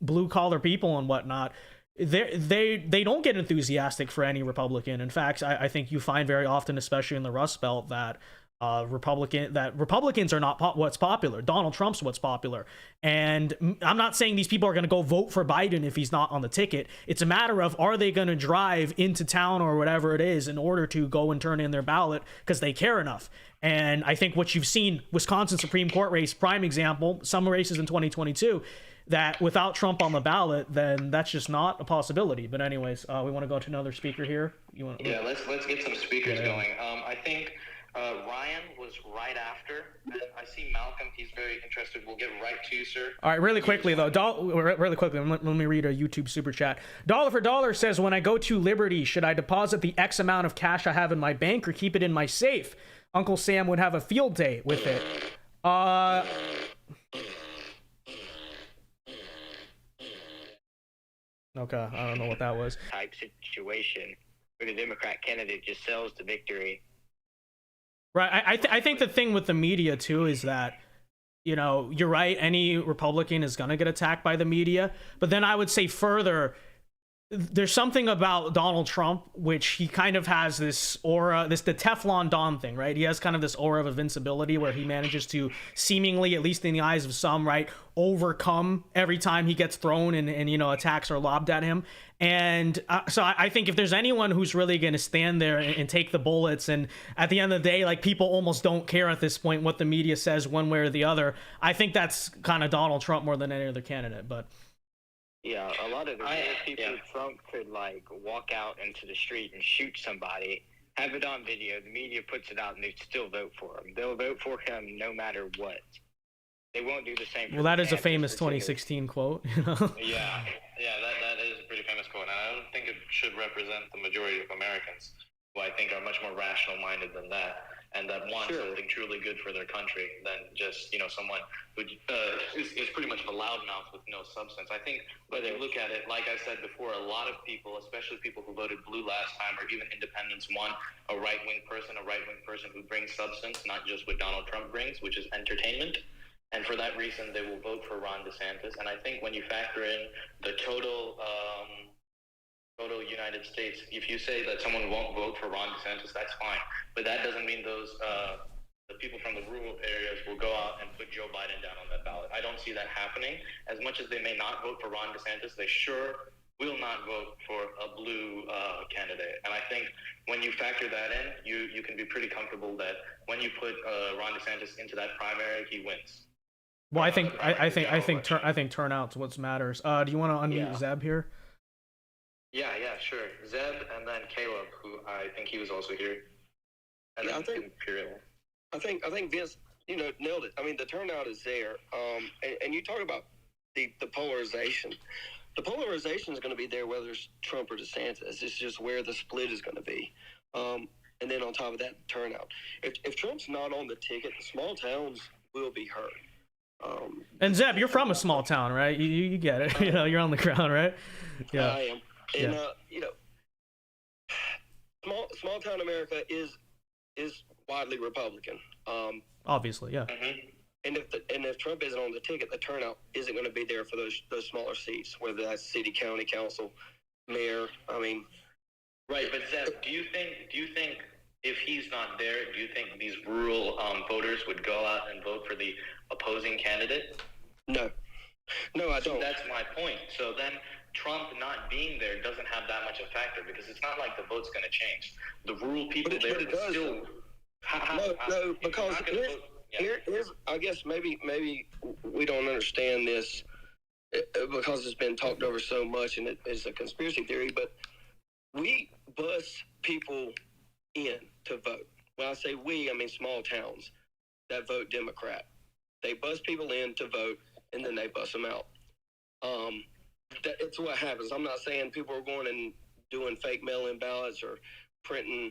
blue-collar people and whatnot, they don't get enthusiastic for any Republican. In fact, I think you find very often, especially in the Rust Belt, that Republicans are not what's popular. Donald Trump's what's popular. And I'm not saying these people are going to go vote for Biden if he's not on the ticket. It's a matter of, are they going to drive into town or whatever it is in order to go and turn in their ballot because they care enough. And I think what you've seen, Wisconsin Supreme Court race, prime example, some races in 2022, that without Trump on the ballot, then that's just not a possibility. But anyways, we want to go to another speaker here. Let's get some speakers going. I think Ryan was right after. I see Malcolm. He's very interested. We'll get right to you, sir. All right, really quickly, though. Let me read a YouTube super chat. Dollar for Dollar says, when I go to Liberty, should I deposit the X amount of cash I have in my bank or keep it in my safe? Uncle Sam would have a field day with it. Okay, I don't know what that was. Type situation where the Democrat candidate just sells the victory. Right. I think the thing with the media too is that, you know, you're right. Any Republican is gonna get attacked by the media, but then I would say further, there's something about Donald Trump which he kind of has this aura, the Teflon Don thing, right? He has kind of this aura of invincibility where he manages to seemingly, at least in the eyes of some, right, overcome every time he gets thrown and you know, attacks are lobbed at him. And so I think if there's anyone who's really going to stand there and take the bullets, and at the end of the day, like, people almost don't care at this point what the media says one way or the other, I think that's kind of Donald Trump more than any other candidate. But yeah, a lot of the people, Trump could like walk out into the street and shoot somebody, have it on video, the media puts it out, and they still vote for him. They'll vote for him no matter what. They won't do the same. Well, that is a famous 2016 quote. You know? Yeah, that is a pretty famous quote. And I don't think it should represent the majority of Americans, who I think are much more rational-minded than that, and that want something truly good for their country than just, you know, someone who is pretty much a loudmouth with no substance. I think when you look at it, like I said before, a lot of people, especially people who voted blue last time or even independents, want a right-wing person who brings substance, not just what Donald Trump brings, which is entertainment. And for that reason, they will vote for Ron DeSantis. And I think when you factor in the total United States, if you say that someone won't vote for Ron DeSantis, that's fine. But that doesn't mean those the people from the rural areas will go out and put Joe Biden down on that ballot. I don't see that happening. As much as they may not vote for Ron DeSantis, they sure will not vote for a blue candidate. And I think when you factor that in, you can be pretty comfortable that when you put Ron DeSantis into that primary, he wins. Well, I think turnout's what matters. Do you want to unmute Zeb here? Yeah, sure. Zeb, and then Caleb, who I think he was also here. And then Imperial. I think Vince, you know, nailed it. I mean, the turnout is there. And you talk about the polarization. The polarization is going to be there whether it's Trump or DeSantis. It's just where the split is going to be. And then on top of that, turnout. If Trump's not on the ticket, the small towns will be hurt. And Zeb, you're from a small town, right? You get it. You know, you're on the ground, right? Yeah, I am. And you know, small town America is widely Republican. Obviously, yeah. Mm-hmm. And if Trump isn't on the ticket, the turnout isn't going to be there for those smaller seats, whether that's city, county, council, mayor. I mean, right. But Zeb, do you think if he's not there, do you think these rural voters would go out and vote for the opposing candidate? No, I don't. That's my point. So then Trump not being there doesn't have that much of a factor, because it's not like the vote's going to change. The rural people there will still... No, because here's, I guess maybe we don't understand this because it's been talked over so much and it is a conspiracy theory, but we bus people in to vote. When I say we, I mean small towns that vote Democrat. They bus people in to vote, and then they bus them out. It's what happens. I'm not saying people are going and doing fake mail-in ballots or printing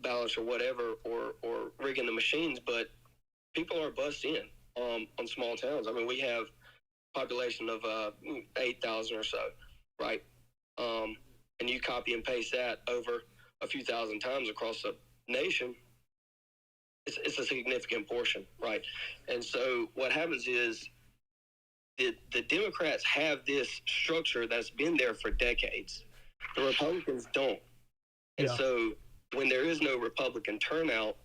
ballots or whatever, or rigging the machines, but people are bussed in on small towns. I mean, we have a population of 8,000 or so, right? And you copy and paste that over a few thousand times across the nation, it's a significant portion, right? And so what happens is the Democrats have this structure that's been there for decades. The Republicans don't. And so when there is no Republican turnout,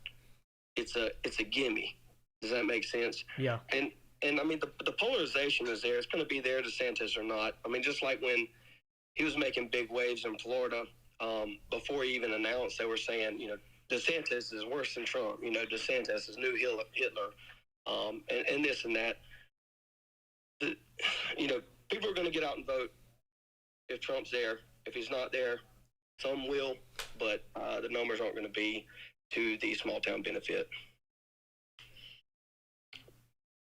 it's a gimme. Does that make sense? Yeah. And I mean, the polarization is there. It's going to be there, DeSantis or not. I mean, just like when he was making big waves in Florida, before he even announced, they were saying, you know, DeSantis is worse than Trump. You know, DeSantis is new Hitler, and this and that. You know, people are going to get out and vote if Trump's there. If he's not there, some will, but the numbers aren't going to be to the small town benefit.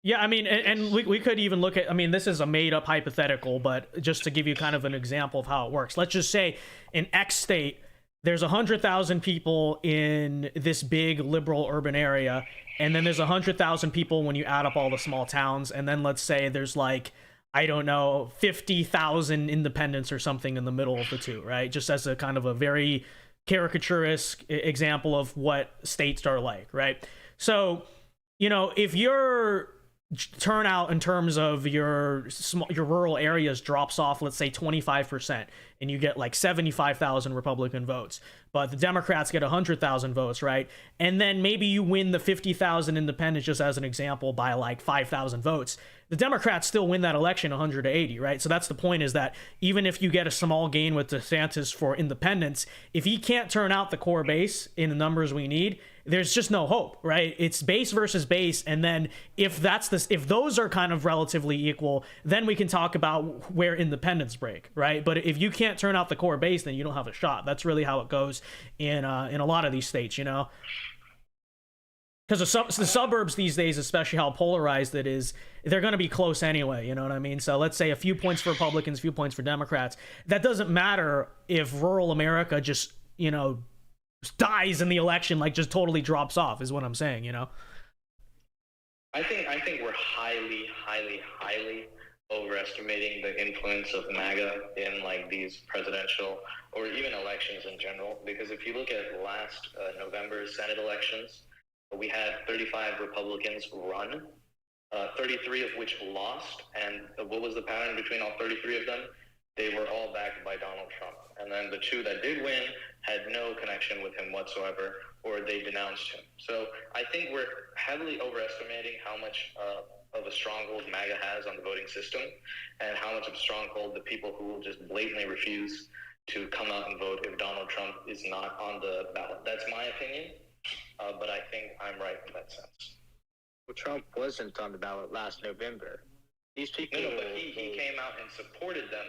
Yeah, I mean, and we could even look at, I mean, this is a made-up hypothetical, but just to give you kind of an example of how it works. Let's just say in X state, there's 100,000 people in this big liberal urban area, and then there's 100,000 people when you add up all the small towns, and then let's say there's like I don't know, 50,000 independents or something in the middle of the two, right? Just as a kind of a very caricaturist example of what states are like, right? So, you know, if your turnout in terms of your rural areas drops off, let's say 25%, and you get like 75,000 Republican votes, but the Democrats get 100,000 votes, right? And then maybe you win the 50,000 independents, just as an example, by like 5,000 votes. The Democrats still win that election 100 to 80, right? So that's the point, is that even if you get a small gain with DeSantis for independents, if he can't turn out the core base in the numbers we need, there's just no hope, right? It's base versus base, and then if those are kind of relatively equal, then we can talk about where independents break, right? But if you can't turn out the core base, then you don't have a shot. That's really how it goes in a lot of these states, you know. Because the suburbs these days, especially how polarized it is, they're going to be close anyway, you know what I mean? So let's say a few points for Republicans, a few points for Democrats. That doesn't matter if rural America just, you know, dies in the election, like just totally drops off, is what I'm saying, you know? I think we're highly overestimating the influence of MAGA in like these presidential or even elections in general. Because if you look at last November's Senate elections, we had 35 Republicans run, 33 of which lost. And what was the pattern between all 33 of them? They were all backed by Donald Trump. And then the two that did win had no connection with him whatsoever, or they denounced him. So I think we're heavily overestimating how much of a stronghold MAGA has on the voting system, and how much of a stronghold the people who will just blatantly refuse to come out and vote if Donald Trump is not on the ballot. That's my opinion, but I think I'm right in that sense. Well, Trump wasn't on the ballot last November. These people... No, but he came out and supported them.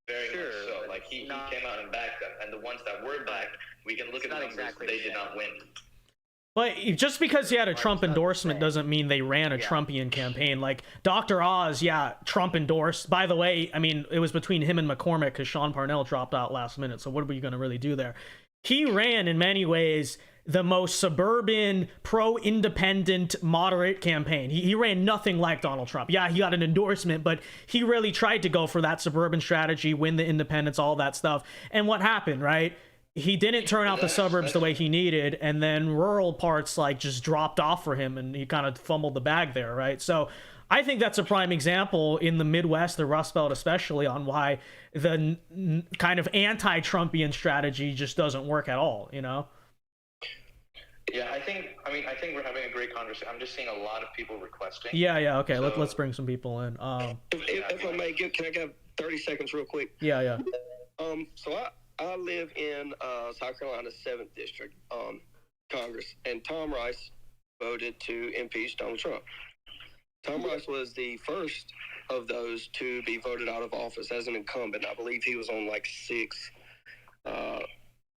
Very much so. Like he came out and backed them, and the ones that were backed, we can look at the numbers. Exactly they did not win. But just because he had a Trump endorsement doesn't mean they ran a Trumpian campaign. Like Dr. Oz, Trump endorsed. By the way, I mean, it was between him and McCormick because Sean Parnell dropped out last minute. So what are we going to really do there? He ran in many ways the most suburban, pro-independent, moderate campaign. He ran nothing like Donald Trump. Yeah, he got an endorsement, but he really tried to go for that suburban strategy, win the independents, all that stuff. And what happened, right? He didn't turn out the suburbs the way he needed, and then rural parts like just dropped off for him, and he kind of fumbled the bag there, right? So I think that's a prime example in the Midwest, the Rust Belt especially, on why the kind of anti-Trumpian strategy just doesn't work at all, you know? Yeah, I think we're having a great conversation. I'm just seeing a lot of people requesting. Yeah. Okay, so, let's bring some people in. If I may, can I have 30 seconds real quick? Yeah. So I live in South Carolina's 7th District Congress, and Tom Rice voted to impeach Donald Trump. Tom Rice was the first of those to be voted out of office as an incumbent. I believe he was on like 6.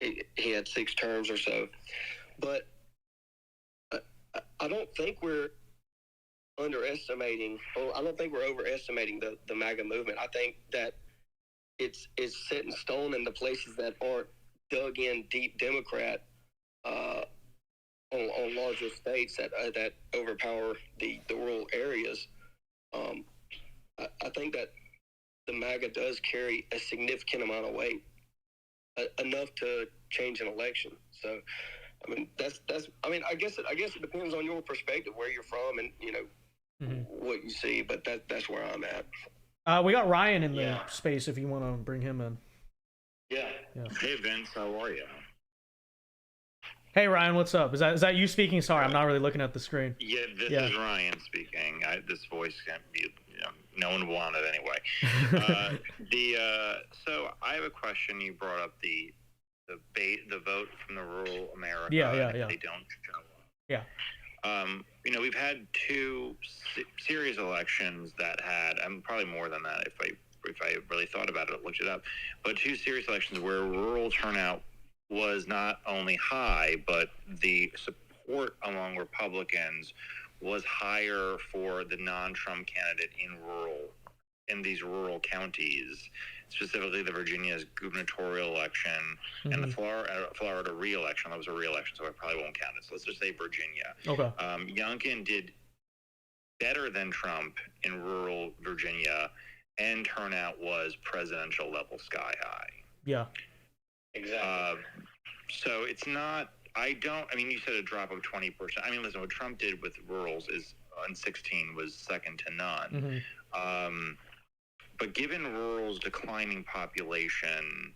He had 6 terms or so. But I don't think we're underestimating, or I don't think we're overestimating the MAGA movement. I think that it's set in stone in the places that aren't dug in deep Democrat on larger states that overpower the rural areas. I think that the MAGA does carry a significant amount of weight, enough to change an election. So, I mean, that's. I mean, I guess it depends on your perspective, where you're from, and you know what you see. But that's where I'm at. We got Ryan in the space if you want to bring him in. Yeah. Hey Vince, how are you? Hey Ryan, what's up? Is that you speaking? Sorry, I'm not really looking at the screen. Yeah, this is Ryan speaking. This voice can't be, no one wanted anyway. So I have a question. You brought up the vote from the rural America. Yeah. They don't show up. Yeah. We've had 2 series elections that had, probably more than that if I really thought about it, looked it up, but 2 series elections where rural turnout was not only high, but the support among Republicans was higher for the non-Trump candidate in these rural counties, specifically the Virginia's gubernatorial election and the Florida re-election. That was a re-election, so I probably won't count it. So let's just say Virginia. Okay. Youngkin did better than Trump in rural Virginia, and turnout was presidential level sky high. Yeah. Exactly. So it's not. I mean, you said a drop of 20%. I mean, listen, what Trump did with rurals is in 16 was second to none. But given rural's declining population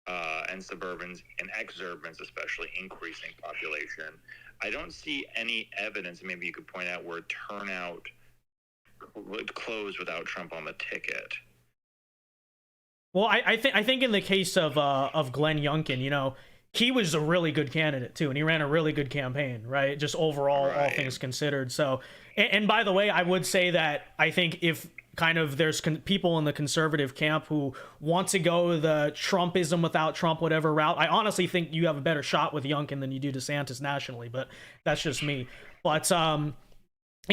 and suburbans and exurbans especially increasing population, I don't see any evidence. Maybe you could point out where turnout closed without Trump on the ticket. Well, I think in the case of Glenn Youngkin, you know, he was a really good candidate too, and he ran a really good campaign, right? Just overall, all things considered. So, and by the way, I would say that I think if kind of there's people in the conservative camp who want to go the Trumpism without Trump, whatever route, I honestly think you have a better shot with Youngkin than you do DeSantis nationally, but that's just me. But you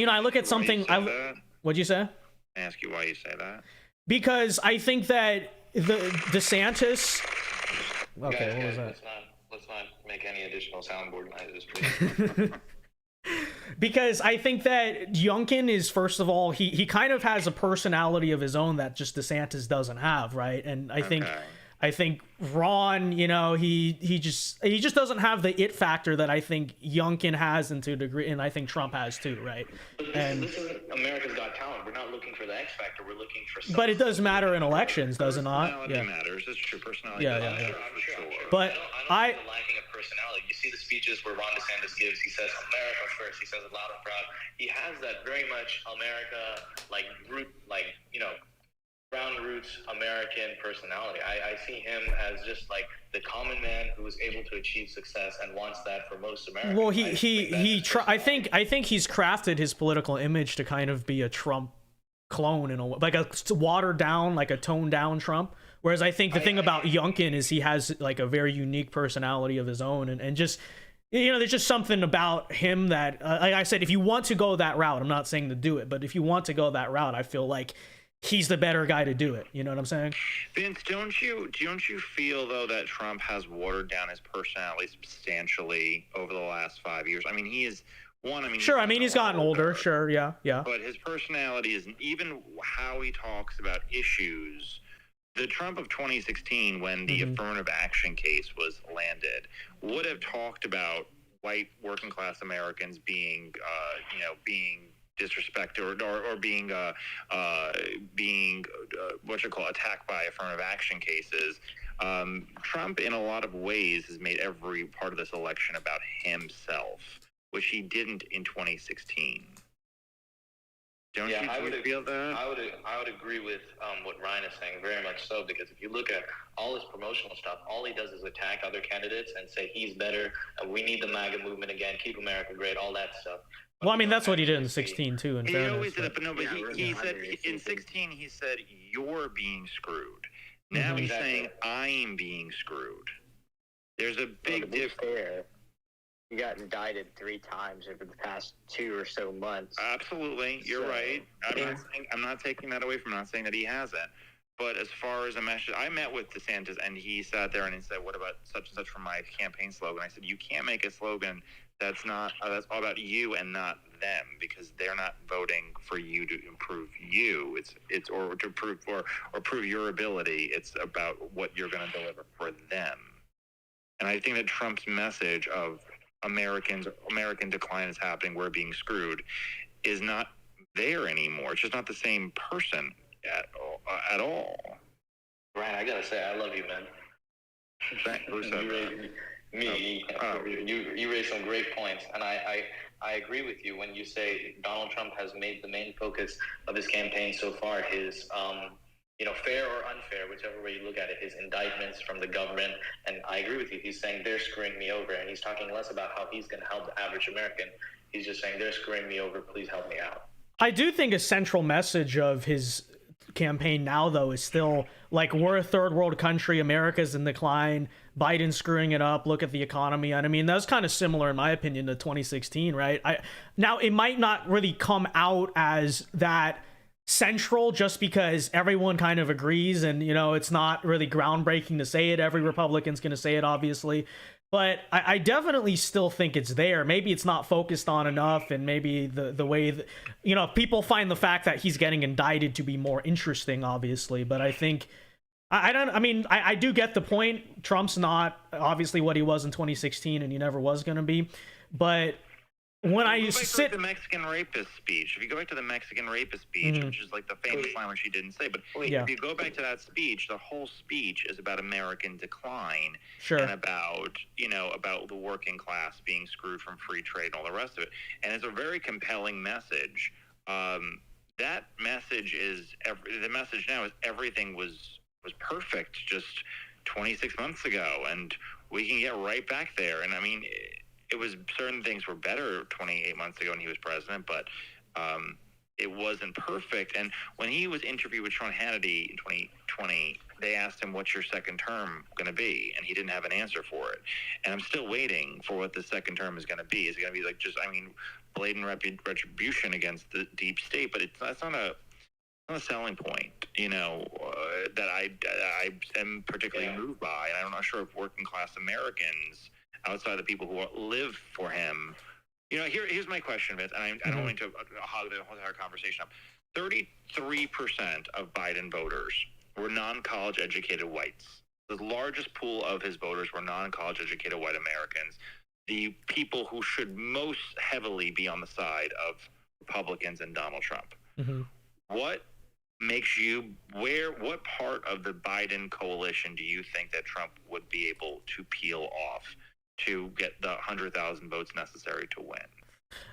know, I look at something. What'd you say? I ask you why you say that. Because I think that the DeSantis. Okay, Guys, what was that? Let's not make any additional soundboard noises, please. Because I think that Youngkin is, first of all, he kind of has a personality of his own that just DeSantis doesn't have, right? And I think Ron, you know, he just doesn't have the it factor that I think Youngkin has, and to a degree, and I think Trump has too, right? But this isn't America's Got Talent. We're not looking for the X factor. We're looking for. But it does matter in elections, does it not? Personality matters. It's true. Personality. Yeah. I'm sure. But I don't see the lacking of personality. You see the speeches where Ron DeSantis gives. He says America first. He says it loud and proud. He has that very much America, like root, like, you know, ground roots American personality. I see him as just like the common man who is able to achieve success and wants that for most Americans. Well, I think he's crafted his political image to kind of be a Trump clone, in a like a watered down, like a toned down Trump. Whereas I think the thing about Youngkin is he has like a very unique personality of his own, and just, you know, there's just something about him that, like I said, if you want to go that route, I'm not saying to do it, but if you want to go that route, I feel like he's the better guy to do it. You know what I'm saying? Vince, don't you feel though that Trump has watered down his personality substantially over the last 5 years? I mean, he is one. I mean, sure. I mean, he's gotten older. Sure. Yeah. But his personality is, even how he talks about issues. The Trump of 2016, when the affirmative action case was landed, would have talked about white working class Americans being, being disrespected or being attacked by affirmative action cases. Trump, in a lot of ways, has made every part of this election about himself, which he didn't in 2016. Don't you feel that? I would agree with what Ryan is saying, very much so, because if you look at all his promotional stuff, all he does is attack other candidates and say he's better, we need the MAGA movement again, keep America great, all that stuff. But well, I mean, that's what he did in 16 too. In fairness, always did it, but no, but he said in 16 he said you're being screwed. Now he's saying I'm being screwed. There's a big difference. He got indicted 3 times over the past 2 or so months. Absolutely, you're right. I'm not taking that away from him. I'm not saying that he hasn't. But as far as a message, I met with DeSantis, and he sat there and he said, "What about such and such for my campaign slogan?" I said, "You can't make a slogan that's all about you and not them, because they're not voting for you to improve you. It's or to prove your ability. It's about what you're going to deliver for them." And I think that Trump's message of American decline is happening, we're being screwed, is not there anymore. It's just not the same person at all. Ryan, I gotta say, I love you, man. Who said that? You raised some great points, and I agree with you when you say Donald Trump has made the main focus of his campaign so far his fair or unfair, whichever way you look at it, his indictments from the government. And I agree with you. He's saying they're screwing me over, and he's talking less about how he's going to help the average American. He's just saying they're screwing me over. Please help me out. I do think a central message of his campaign now, though, is still like, we're a third world country, America's in decline, Biden's screwing it up, look at the economy. And I mean, that's kind of similar in my opinion to 2016, right? Now it might not really come out as that central just because everyone kind of agrees, and you know, it's not really groundbreaking to say it. Every Republican's going to say it, obviously, But I definitely still think it's there. Maybe it's not focused on enough, and maybe the way that, people find the fact that he's getting indicted to be more interesting, obviously. But I think I do get the point. Trump's not obviously what he was in 2016, and he never was going to be. But when I the Mexican rapist speech, if you go back to the Mexican rapist speech, which is like the famous line which he didn't say, but if you go back to that speech, the whole speech is about American decline and about about the working class being screwed from free trade and all the rest of it, and it's a very compelling message. That message is the message now is everything was perfect just 26 months ago, and we can get right back there. And I mean, it was certain things were better 28 months ago when he was president, but it wasn't perfect. And when he was interviewed with Sean Hannity in 2020, they asked him, "What's your second term going to be?" And he didn't have an answer for it. And I'm still waiting for what the second term is going to be. Is it going to be like blatant retribution against the deep state? But that's not a selling point, that I am particularly moved by. And I'm not sure if working class Americans, outside the people who live for him, here's my question, Vince, and I don't want to hog the whole entire conversation up. 33% of Biden voters were non-college educated whites. The largest pool of his voters were non-college educated white Americans, the people who should most heavily be on the side of Republicans and Donald Trump. What makes what part of the Biden coalition do you think that Trump would be able to peel off to get the 100,000 votes necessary to win?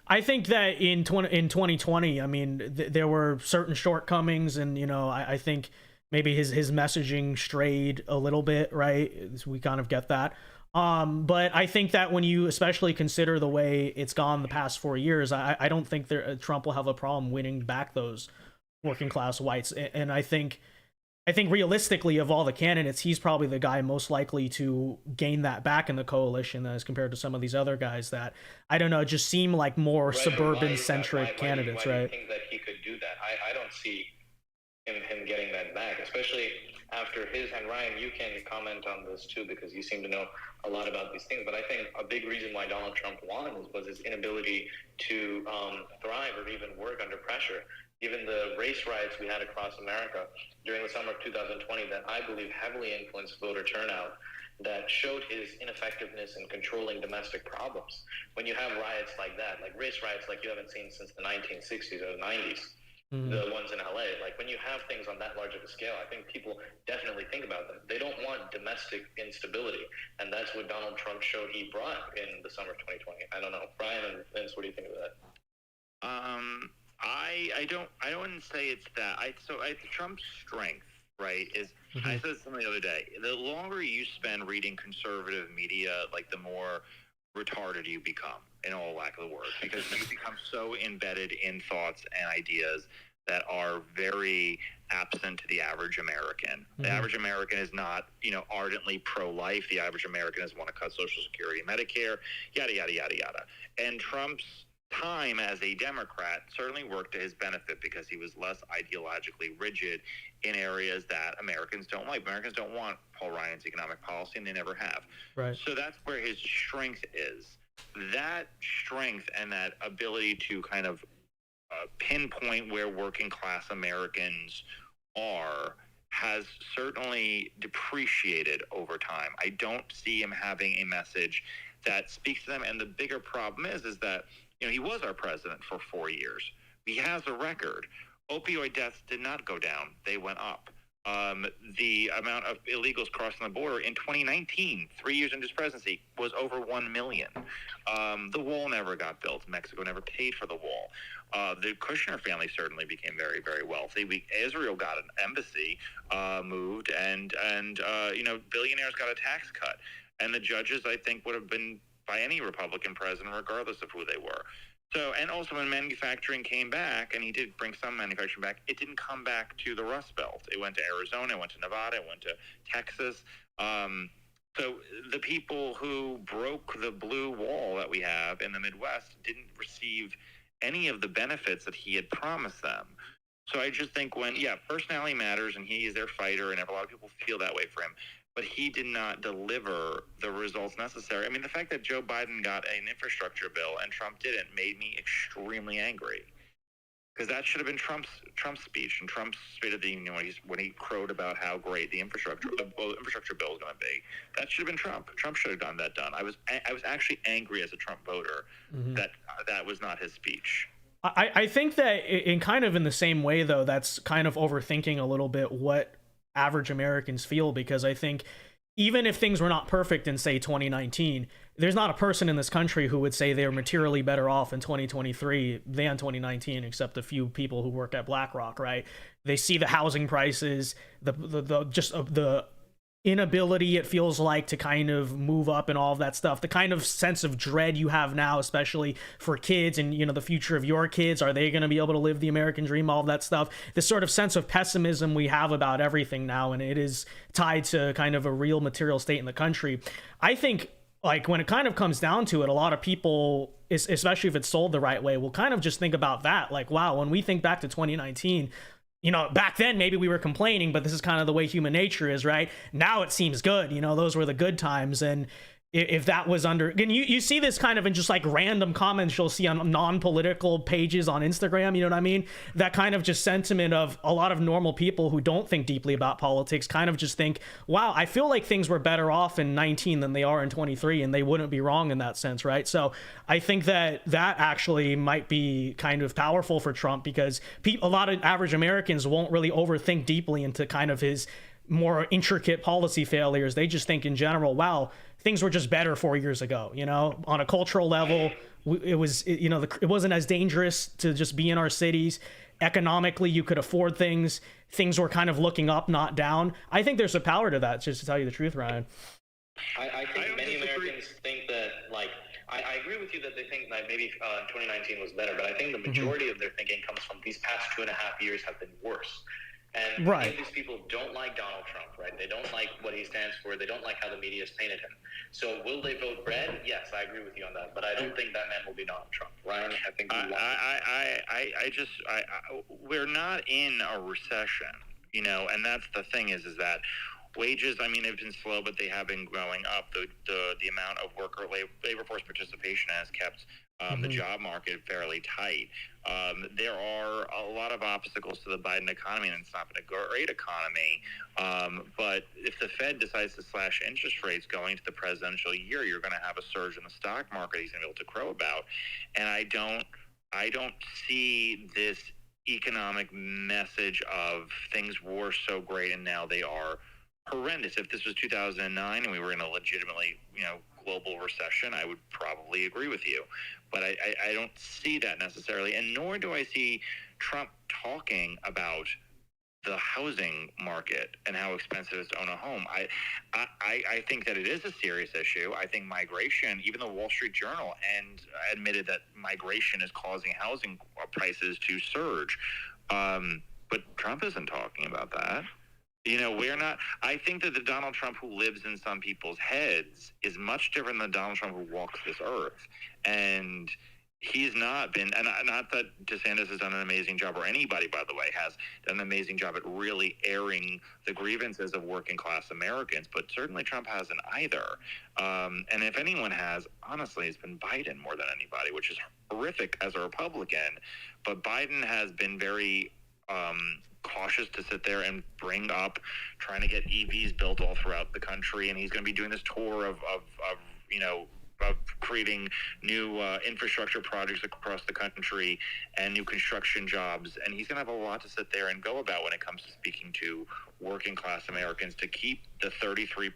I think that in 2020, I mean, there were certain shortcomings, and I think maybe his messaging strayed a little bit, right? We kind of get that. But I think that when you especially consider the way it's gone the past 4 years, I don't think Trump will have a problem winning back those working class whites. And I think realistically, of all the candidates, he's probably the guy most likely to gain that back in the coalition as compared to some of these other guys that, I don't know, just seem like more suburban-centric candidates, why right? do you think that he could do that? I don't see him getting that back, especially after his, and Ryan, you can comment on this too, because you seem to know a lot about these things, but I think a big reason why Donald Trump won was his inability to thrive or even work under pressure. Given the race riots we had across America during the summer of 2020 that I believe heavily influenced voter turnout, that showed his ineffectiveness in controlling domestic problems. When you have riots like that, like race riots like you haven't seen since the 1960s or the 90s, the ones in LA, like when you have things on that large of a scale, I think people definitely think about them. They don't want domestic instability, and that's what Donald Trump showed he brought in the summer of 2020. I don't know. Brian and Vince, what do you think of that? I wouldn't say it's that. Trump's strength, right, is I said something the other day. The longer you spend reading conservative media, like the more retarded you become, in all lack of the word, because you become so embedded in thoughts and ideas that are very absent to the average American. The average American is not, ardently pro-life. The average American doesn't want to cut Social Security and Medicare, yada, yada, yada, yada. And Trump's time as a Democrat certainly worked to his benefit because he was less ideologically rigid in areas that Americans don't like. Americans don't want Paul Ryan's economic policy, and they never have. Right. So that's where his strength is. That strength and that ability to kind of pinpoint where working class Americans are has certainly depreciated over time. I don't see him having a message that speaks to them. And the bigger problem is that he was our president for 4 years. He has a record. Opioid deaths did not go down. They went up. The amount of illegals crossing the border in 2019, 3 years into his presidency, was over 1 million. The wall never got built. Mexico never paid for the wall. The Kushner family certainly became very, very wealthy. Israel got an embassy moved, and billionaires got a tax cut. And the judges, I think, would have been by any Republican president, regardless of who they were. So, and also when manufacturing came back, and he did bring some manufacturing back, it didn't come back to the Rust Belt. It went to Arizona, it went to Nevada, it went to Texas. So the people who broke the blue wall that we have in the Midwest didn't receive any of the benefits that he had promised them. So I just think personality matters, and he is their fighter, and a lot of people feel that way for him. but he did not deliver the results necessary. I mean, the fact that Joe Biden got an infrastructure bill and Trump didn't made me extremely angry. Because that should have been Trump's speech and Trump's State of the Union when he crowed about how great the infrastructure bill is going to be. That should have been Trump. Trump should have gotten that done. I was actually angry as a Trump voter that was not his speech. I think that in kind of in the same way, though, that's kind of overthinking a little bit what average Americans feel, because I think even if things were not perfect in, say, 2019, there's not a person in this country who would say they're materially better off in 2023 than 2019, except a few people who work at BlackRock, right? They see the housing prices, the inability, it feels like, to kind of move up and all of that stuff, the kind of sense of dread you have now, especially for kids and, you know, the future of your kids. Are they going to be able to live the American dream? All of that stuff, this sort of sense of pessimism we have about everything now, and it is tied to kind of a real material state in the country. I think, like, when it kind of comes down to it, a lot of people, especially if it's sold the right way, will kind of just think about that, like, wow, when we think back to 2019, you know, back then maybe we were complaining, but this is kind of the way human nature is, right? Now it seems good. You know, those were the good times. And if that was under, and you see this kind of in just like random comments you'll see on non-political pages on Instagram, you know what I mean? That kind of just sentiment of a lot of normal people who don't think deeply about politics kind of just think, wow, I feel like things were better off in 19 than they are in 23, and they wouldn't be wrong in that sense, right? So I think that actually might be kind of powerful for Trump, because a lot of average Americans won't really overthink deeply into kind of his more intricate policy failures. They just think in general, wow, things were just better 4 years ago. You know, on a cultural level, it wasn't as dangerous to just be in our cities. Economically, you could afford things. Things were kind of looking up, not down. I think there's a power to that, just to tell you the truth, Ryan. I think many Americans think that, like, I agree with you that they think that maybe 2019 was better, but I think the majority of their thinking comes from these past 2.5 years have been worse. And many of these people don't like Donald Trump, right? They don't like what he stands for. They don't like how the media has painted him. So will they vote red? Yes, I agree with you on that. But I don't think that man will be Donald Trump. Ryan, I think we're not in a recession, you know, and that's the thing is that wages, I mean, have been slow, but they have been going up. The amount of labor force participation has kept the job market fairly tight. There are a lot of obstacles to the Biden economy, and it's not been a great economy. But if the Fed decides to slash interest rates going into the presidential year, you're going to have a surge in the stock market he's going to be able to crow about. And I don't see this economic message of things were so great and now they are horrendous. If this was 2009 and we were in a legitimately, you know, global recession, I would probably agree with you. But I don't see that necessarily, and nor do I see Trump talking about the housing market and how expensive it is to own a home. I think that it is a serious issue. I think migration, even the Wall Street Journal admitted that migration is causing housing prices to surge. But Trump isn't talking about that. You know, we're not. I think that the Donald Trump who lives in some people's heads is much different than Donald Trump who walks this earth. And he's not been, and not that DeSantis has done an amazing job, or anybody, by the way, has done an amazing job at really airing the grievances of working class Americans, but certainly Trump hasn't either. And if anyone has, honestly, it's been Biden more than anybody, which is horrific as a Republican. But Biden has been very cautious to sit there and bring up trying to get EVs built all throughout the country, and he's going to be doing this tour of creating new infrastructure projects across the country and new construction jobs, and he's going to have a lot to sit there and go about when it comes to speaking to working class Americans to keep the 33%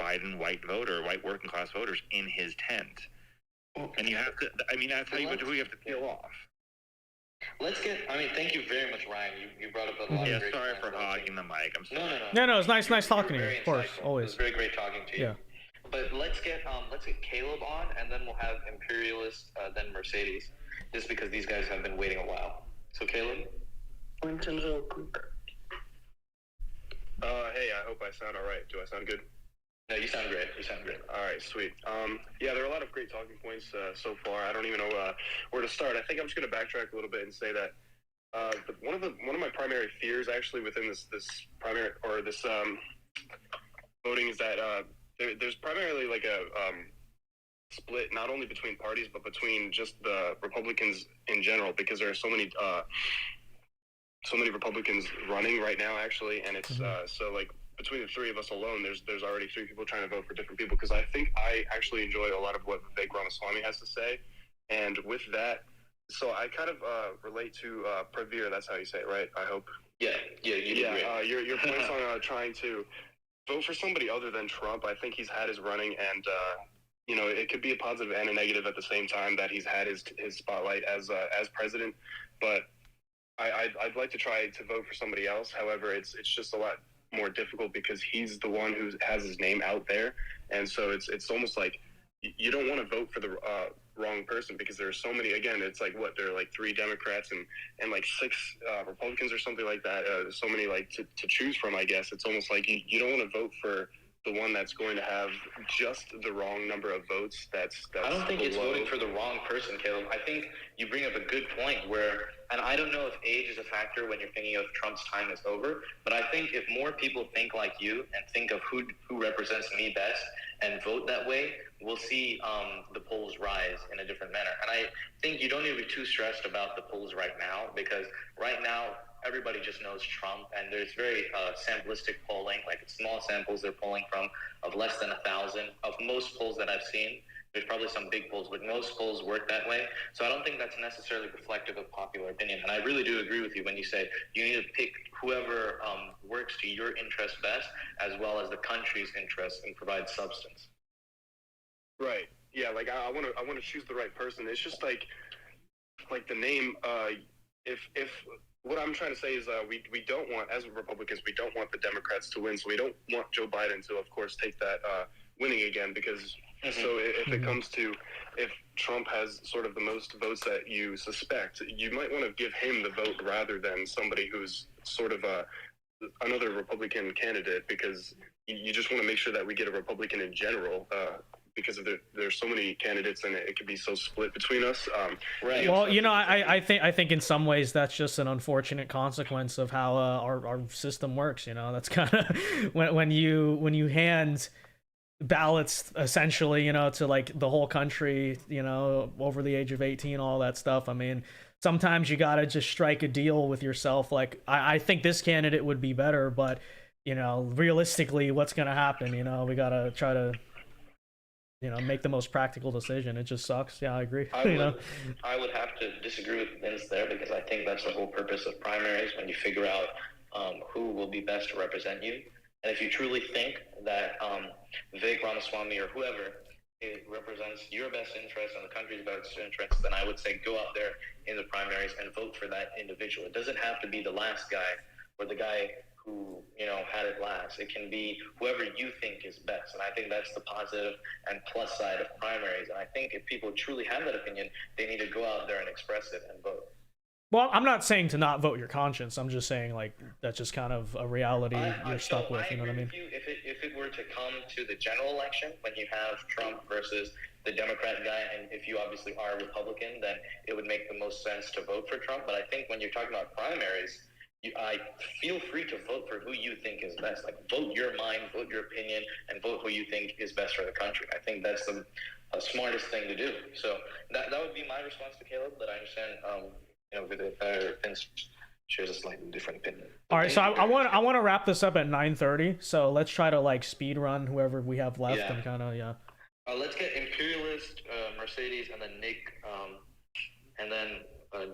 Biden white working class voters in his tent. And you have to, I mean, that's how you do. We have to peel off. Thank you very much, Ryan. You brought up a lot of great sorry points. for hogging the mic. I'm sorry. No, it's nice talking to you, of course, insightful. always. It was very great talking to you. Yeah. But let's get Caleb on, and then we'll have Imperialist, then Mercedes, just because these guys have been waiting a while. So Caleb? Hey, I hope I sound all right. Do I sound good? No, you sound great. All right, sweet. Yeah, there are a lot of great talking points so far. I don't even know where to start. I think I'm just going to backtrack a little bit and say that one of my primary fears, actually, within this voting is that there's primarily like a split not only between parties but between just the Republicans in general, because there are so many Republicans running right now actually, and it's so like between the three of us alone, there's already three people trying to vote for different people, because I think I actually enjoy a lot of what Vivek Ramaswamy has to say, and with that, so I kind of relate to Pravir. That's how you say it, right? I hope. Yeah, you did great. Your points on trying to vote for somebody other than Trump. I think he's had his running, and you know, it could be a positive and a negative at the same time that he's had his spotlight as president. But I'd like to try to vote for somebody else. However, it's just a lot more difficult because he's the one who has his name out there, and so it's almost like you don't want to vote for the wrong person, because there are so many. Again, it's like there are like 3 Democrats and like 6 Republicans or something like that. So many like to choose from. I guess it's almost like you don't want to vote for the one that's going to have just the wrong number of votes. That's I don't think it's voting for the wrong person, Caleb. I think you bring up a good point where, and I don't know if age is a factor when you're thinking of Trump's time is over, but I think if more people think like you and think of who represents me best and vote that way, we'll see the polls rise in a different manner. And I think you don't need to be too stressed about the polls right now, because right now everybody just knows Trump, and there's very samplistic polling, like small samples they're polling from of less than 1,000 of most polls that I've seen. There's probably some big polls, but most polls work that way. So I don't think that's necessarily reflective of popular opinion. And I really do agree with you when you say you need to pick whoever works to your interest best, as well as the country's interest, and provide substance. Right. Yeah. Like I want to choose the right person. It's just like the name. If what I'm trying to say is we don't want, as Republicans, we don't want the Democrats to win. So we don't want Joe Biden to, of course, take that winning again, because so if it comes to, if Trump has sort of the most votes that you suspect, you might want to give him the vote rather than somebody who's sort of another Republican candidate, because you just want to make sure that we get a Republican in general, because there's so many candidates and it could be so split between us. Right. Well, you know, I think in some ways that's just an unfortunate consequence of how our system works. You know, that's kind of when you hand ballots essentially, you know, to like the whole country, you know, over the age of 18, all that stuff. I mean, sometimes you gotta just strike a deal with yourself. Like, I think this candidate would be better, but you know, realistically, what's gonna happen? You know, we gotta try to, you know, make the most practical decision. It just sucks. Yeah, I agree. I would have to disagree with Vince there, because I think that's the whole purpose of primaries, when you figure out who will be best to represent you. And if you truly think that Vivek Ramaswamy or whoever represents your best interest and the country's best interest, then I would say go out there in the primaries and vote for that individual. It doesn't have to be the last guy or the guy who, you know, had it last. It can be whoever you think is best. And I think that's the positive and plus side of primaries. And I think if people truly have that opinion, they need to go out there and express it and vote. Well, I'm not saying to not vote your conscience. I'm just saying, like, that's just kind of a reality you're stuck with. You know what I mean? If it were to come to the general election, when you have Trump versus the Democrat guy, and if you obviously are a Republican, then it would make the most sense to vote for Trump. But I think when you're talking about primaries, I feel free to vote for who you think is best. Like, vote your mind, vote your opinion, and vote who you think is best for the country. I think that's the smartest thing to do. So that would be my response to Caleb. But I understand, you know, with Vince shares a slightly different opinion. All right, so I want to wrap this up at 9:30. So let's try to like speed run whoever we have left and kind of let's get Imperialist, Mercedes, and then Nick, and then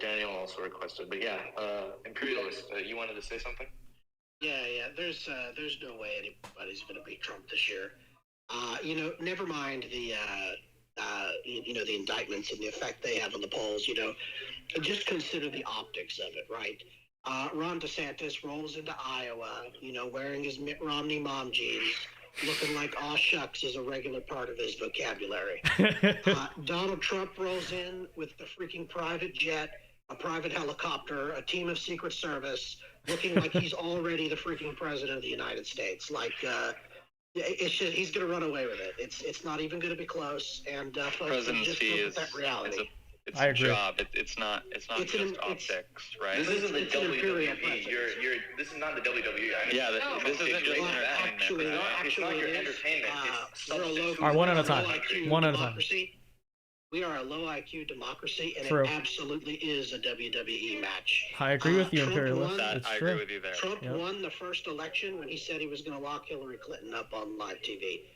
Daniel also requested. But yeah, Imperialist, you wanted to say something? Yeah. There's no way anybody's going to beat Trump this year. You know, never mind the you know, the indictments and the effect they have on the polls. You know, just consider the optics of it, right? Ron DeSantis rolls into Iowa, you know, wearing his Mitt Romney mom jeans, looking like aw shucks is a regular part of his vocabulary. Donald Trump rolls in with the freaking private jet, a private helicopter, a team of Secret Service, looking like he's already the freaking president of the United States. Like, it's just, he's going to run away with it. It's not even going to be close. And folks, just look at that reality. It's I a agree. job. It's not just optics, right? This isn't the It's an imperial WWE. This is not the WWE. I mean, Yeah, this isn't just entertainment. Actually, it's not your it is. entertainment. It's We're a substance. low, All right, one at a we're time. low IQ One at a time. democracy. We are a low IQ democracy, and True. it absolutely is a WWE match. I agree with you, Trump imperialist. won- It's I true. agree with you there. Trump Yep. won the first election when he said he was going to lock Hillary Clinton up on live TV.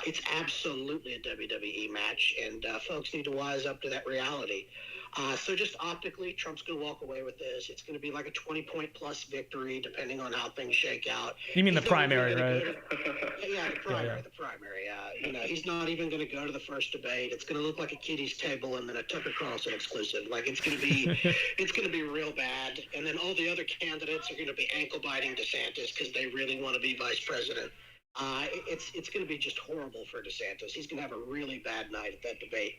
It's absolutely a WWE match, and folks need to wise up to that reality. So just optically, Trump's going to walk away with this. It's going to be like a 20-point plus victory, depending on how things shake out. You mean the He's not even primary, gonna right? go to- yeah, the primary, Yeah. the primary. He's not even going to go to the first debate. It's going to look like a kiddies table and then a Tucker Carlson exclusive. Like it's going to be real bad. And then all the other candidates are going to be ankle biting DeSantis because they really want to be vice president. It's going to be just horrible for DeSantis. He's going to have a really bad night at that debate.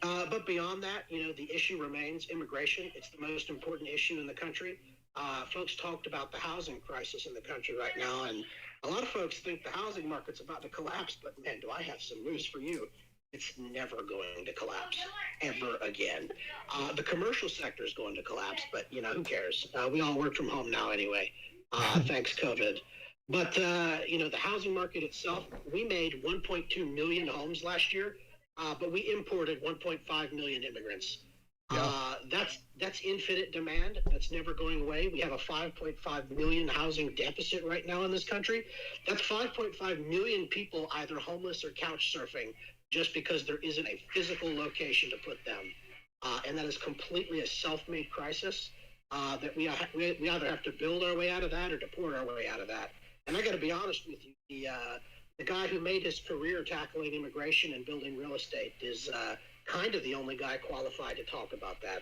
But beyond that, the issue remains immigration. It's the most important issue in the country. Folks talked about the housing crisis in the country right now, and a lot of folks think the housing market's about to collapse, but man, do I have some news for you. It's never going to collapse, ever again. The commercial sector is going to collapse, but, who cares? We all work from home now anyway, thanks COVID. But, the housing market itself, we made 1.2 million homes last year. But we imported 1.5 million immigrants. Yeah. That's infinite demand. That's never going away. We have a 5.5 million housing deficit right now in this country. That's 5.5 million people either homeless or couch surfing just because there isn't a physical location to put them. And that is completely a self-made crisis that we either have to build our way out of that or deport our way out of that. And I got to be honest with you, the guy who made his career tackling immigration and building real estate is kind of the only guy qualified to talk about that.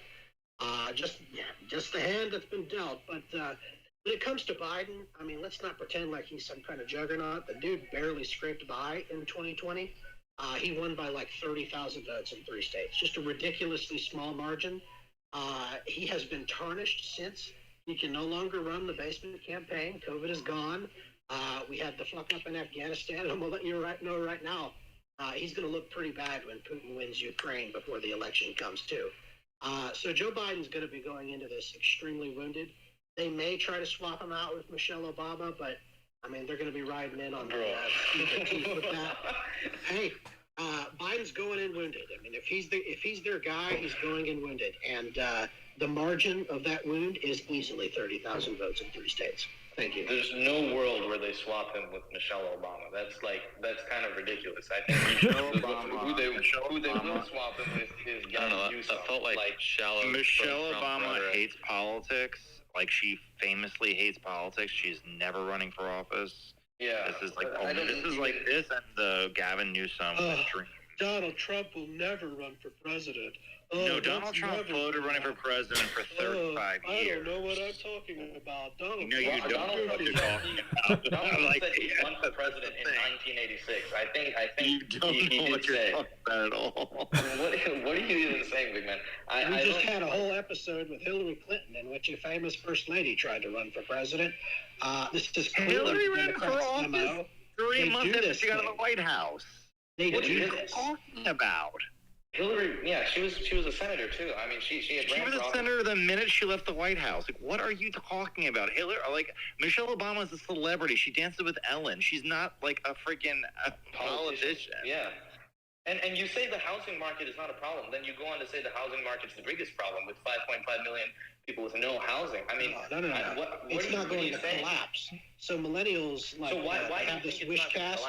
Just the hand that's been dealt. But when it comes to Biden, I mean, let's not pretend like he's some kind of juggernaut. The dude barely scraped by in 2020. He won by like 30,000 votes in 3 states. Just a ridiculously small margin. He has been tarnished since. He can no longer run the basement campaign. COVID is gone. We had the fuck up in Afghanistan. I'm going to let you know right now, he's going to look pretty bad when Putin wins Ukraine before the election comes too. So Joe Biden's going to be going into this extremely wounded. They may try to swap him out with Michelle Obama, but I mean, they're going to be riding in on the teeth with that. Hey, Biden's going in wounded. I mean, if he's their guy, he's going in wounded. And the margin of that wound is easily 30,000 votes in 3 states. Thank you. There's no world where they swap him with Michelle Obama. That's kind of ridiculous. I think Michelle Obama, who they will swap him with is Gavin Newsom. That felt like shallow. Michelle Obama hates politics. Like, she famously hates politics. She's never running for office. Yeah. This is like this and the Gavin Newsom dream. Donald Trump will never run for president. No, Donald Trump floated running for president for 35 years. I don't know what I'm talking about. Donald No, you Trump. don't know what you're talking about. Donald said he won for president in 1986. I think you don't know what you're talking about at all. What are you even saying, big man? We just had a whole episode with Hillary Clinton in which a famous first lady tried to run for president. This is Hillary ran for office MO. 3 months after she got in the White House. What are you talking about? Hillary, yeah, she was a senator too. I mean, she was a senator the minute she left the White House. Like, what are you talking about? Hillary, like, Michelle Obama is a celebrity. She dances with Ellen. She's not like a freaking politician. Yeah. And you say the housing market is not a problem. Then you go on to say the housing market's the biggest problem with 5.5 million people with no housing. I mean, no. It's not going to collapse. So millennials why have this wish cast.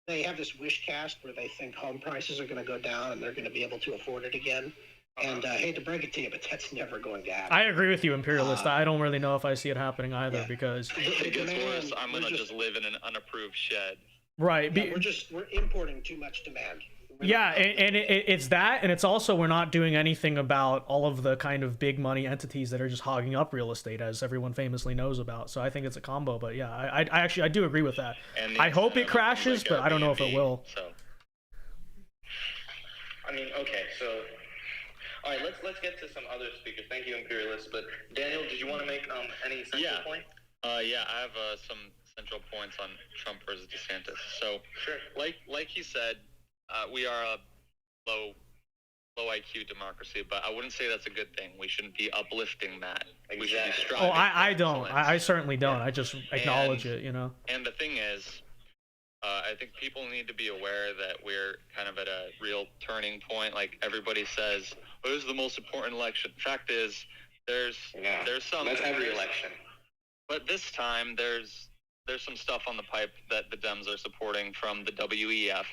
They have this wish cast where they think home prices are going to go down and they're going to be able to afford it again. And I hate to break it to you, but that's never going to happen. I agree with you, imperialist. I don't really know if I see it happening either because if it gets worse, I'm going to just live in an unapproved shed. Right. We're importing too much demand. And it's that, and it's also we're not doing anything about all of the kind of big money entities that are just hogging up real estate, as everyone famously knows about. So I think it's a combo, but yeah, I do agree with that. I hope it crashes, but I don't know if it will. So. I mean, okay, so all right, let's get to some other speakers. Thank you, imperialists. But Daniel, did you want to make any central point? Yeah, I have some central points on Trump versus DeSantis. So, sure, like he said. We are a low low IQ democracy, but I wouldn't say that's a good thing. We shouldn't be uplifting that. We should be Exactly. striving. Oh, I for don't. excellence. I certainly don't. I just acknowledge it, you know. And the thing is, I think people need to be aware that we're kind of at a real turning point. Like everybody says, "Oh, this is the most important election." Fact is, there's some. That's every election. But this time, there's some stuff on the pipe that the Dems are supporting from the WEF,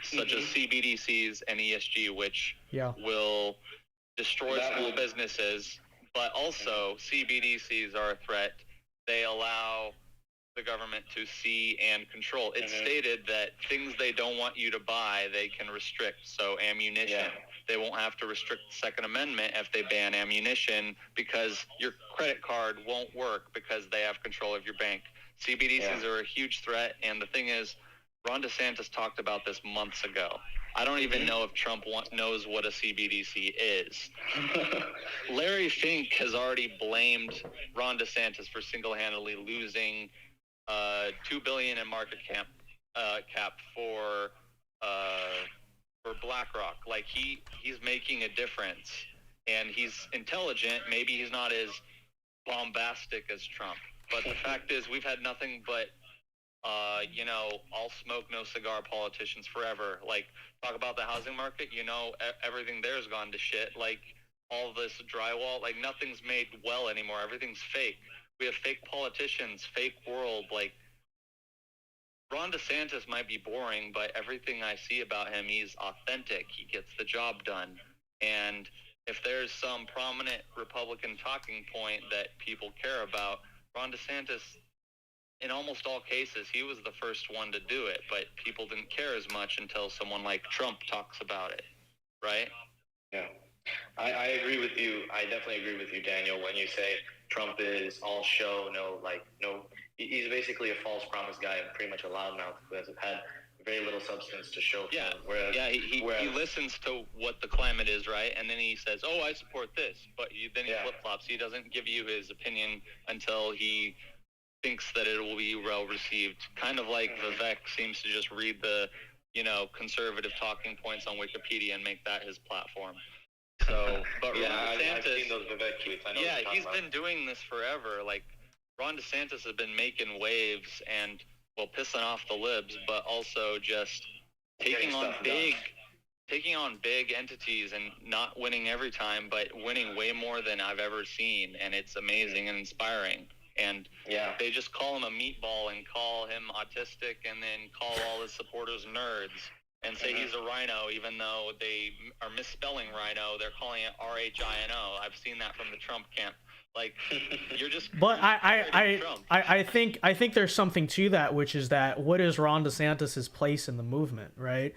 such as CBDCs and ESG, which will destroy small businesses. But also, CBDCs are a threat. They allow the government to see and control. It's stated that things they don't want you to buy, they can restrict. So ammunition, they won't have to restrict the Second Amendment if they ban ammunition, because your credit card won't work because they have control of your bank. CBDCs are a huge threat, and the thing is, Ron DeSantis talked about this months ago. I don't even know if Trump knows what a CBDC is. Larry Fink has already blamed Ron DeSantis for single-handedly losing $2 billion in market cap for BlackRock. Like he's making a difference, and he's intelligent. Maybe he's not as bombastic as Trump, but the fact is, we've had nothing but all smoke, no cigar politicians forever. Like, talk about the housing market. Everything there's gone to shit. Like all this drywall. Like nothing's made well anymore. Everything's fake. We have fake politicians, fake world. Like, Ron DeSantis might be boring, but everything I see about him, he's authentic. He gets the job done. And if there's some prominent Republican talking point that people care about, Ron DeSantis, in almost all cases, he was the first one to do it, but people didn't care as much until someone like Trump talks about it, right? Yeah. I agree with you. I definitely agree with you, Daniel, when you say Trump is all show, he's basically a false promise guy and pretty much a loudmouth who has had very little substance to show for him. He listens to what the climate is, right? And then he says, "Oh, I support this," but then he flip-flops. He doesn't give you his opinion until he thinks that it will be well received. Kind of like Vivek seems to just read the, conservative talking points on Wikipedia and make that his platform. So, but Ron DeSantis, I've seen those Vivek tweets. I know he's been doing this forever. Like, Ron DeSantis has been making waves and, pissing off the libs, but also just taking on big entities and not winning every time, but winning way more than I've ever seen. And it's amazing and inspiring. And they just call him a meatball and call him autistic and then call all his supporters nerds and say he's a rhino, even though they are misspelling rhino. They're calling it RHINO. I've seen that from the Trump camp. Like, you're just. But I think there's something to that, which is that what is Ron DeSantis's place in the movement, right?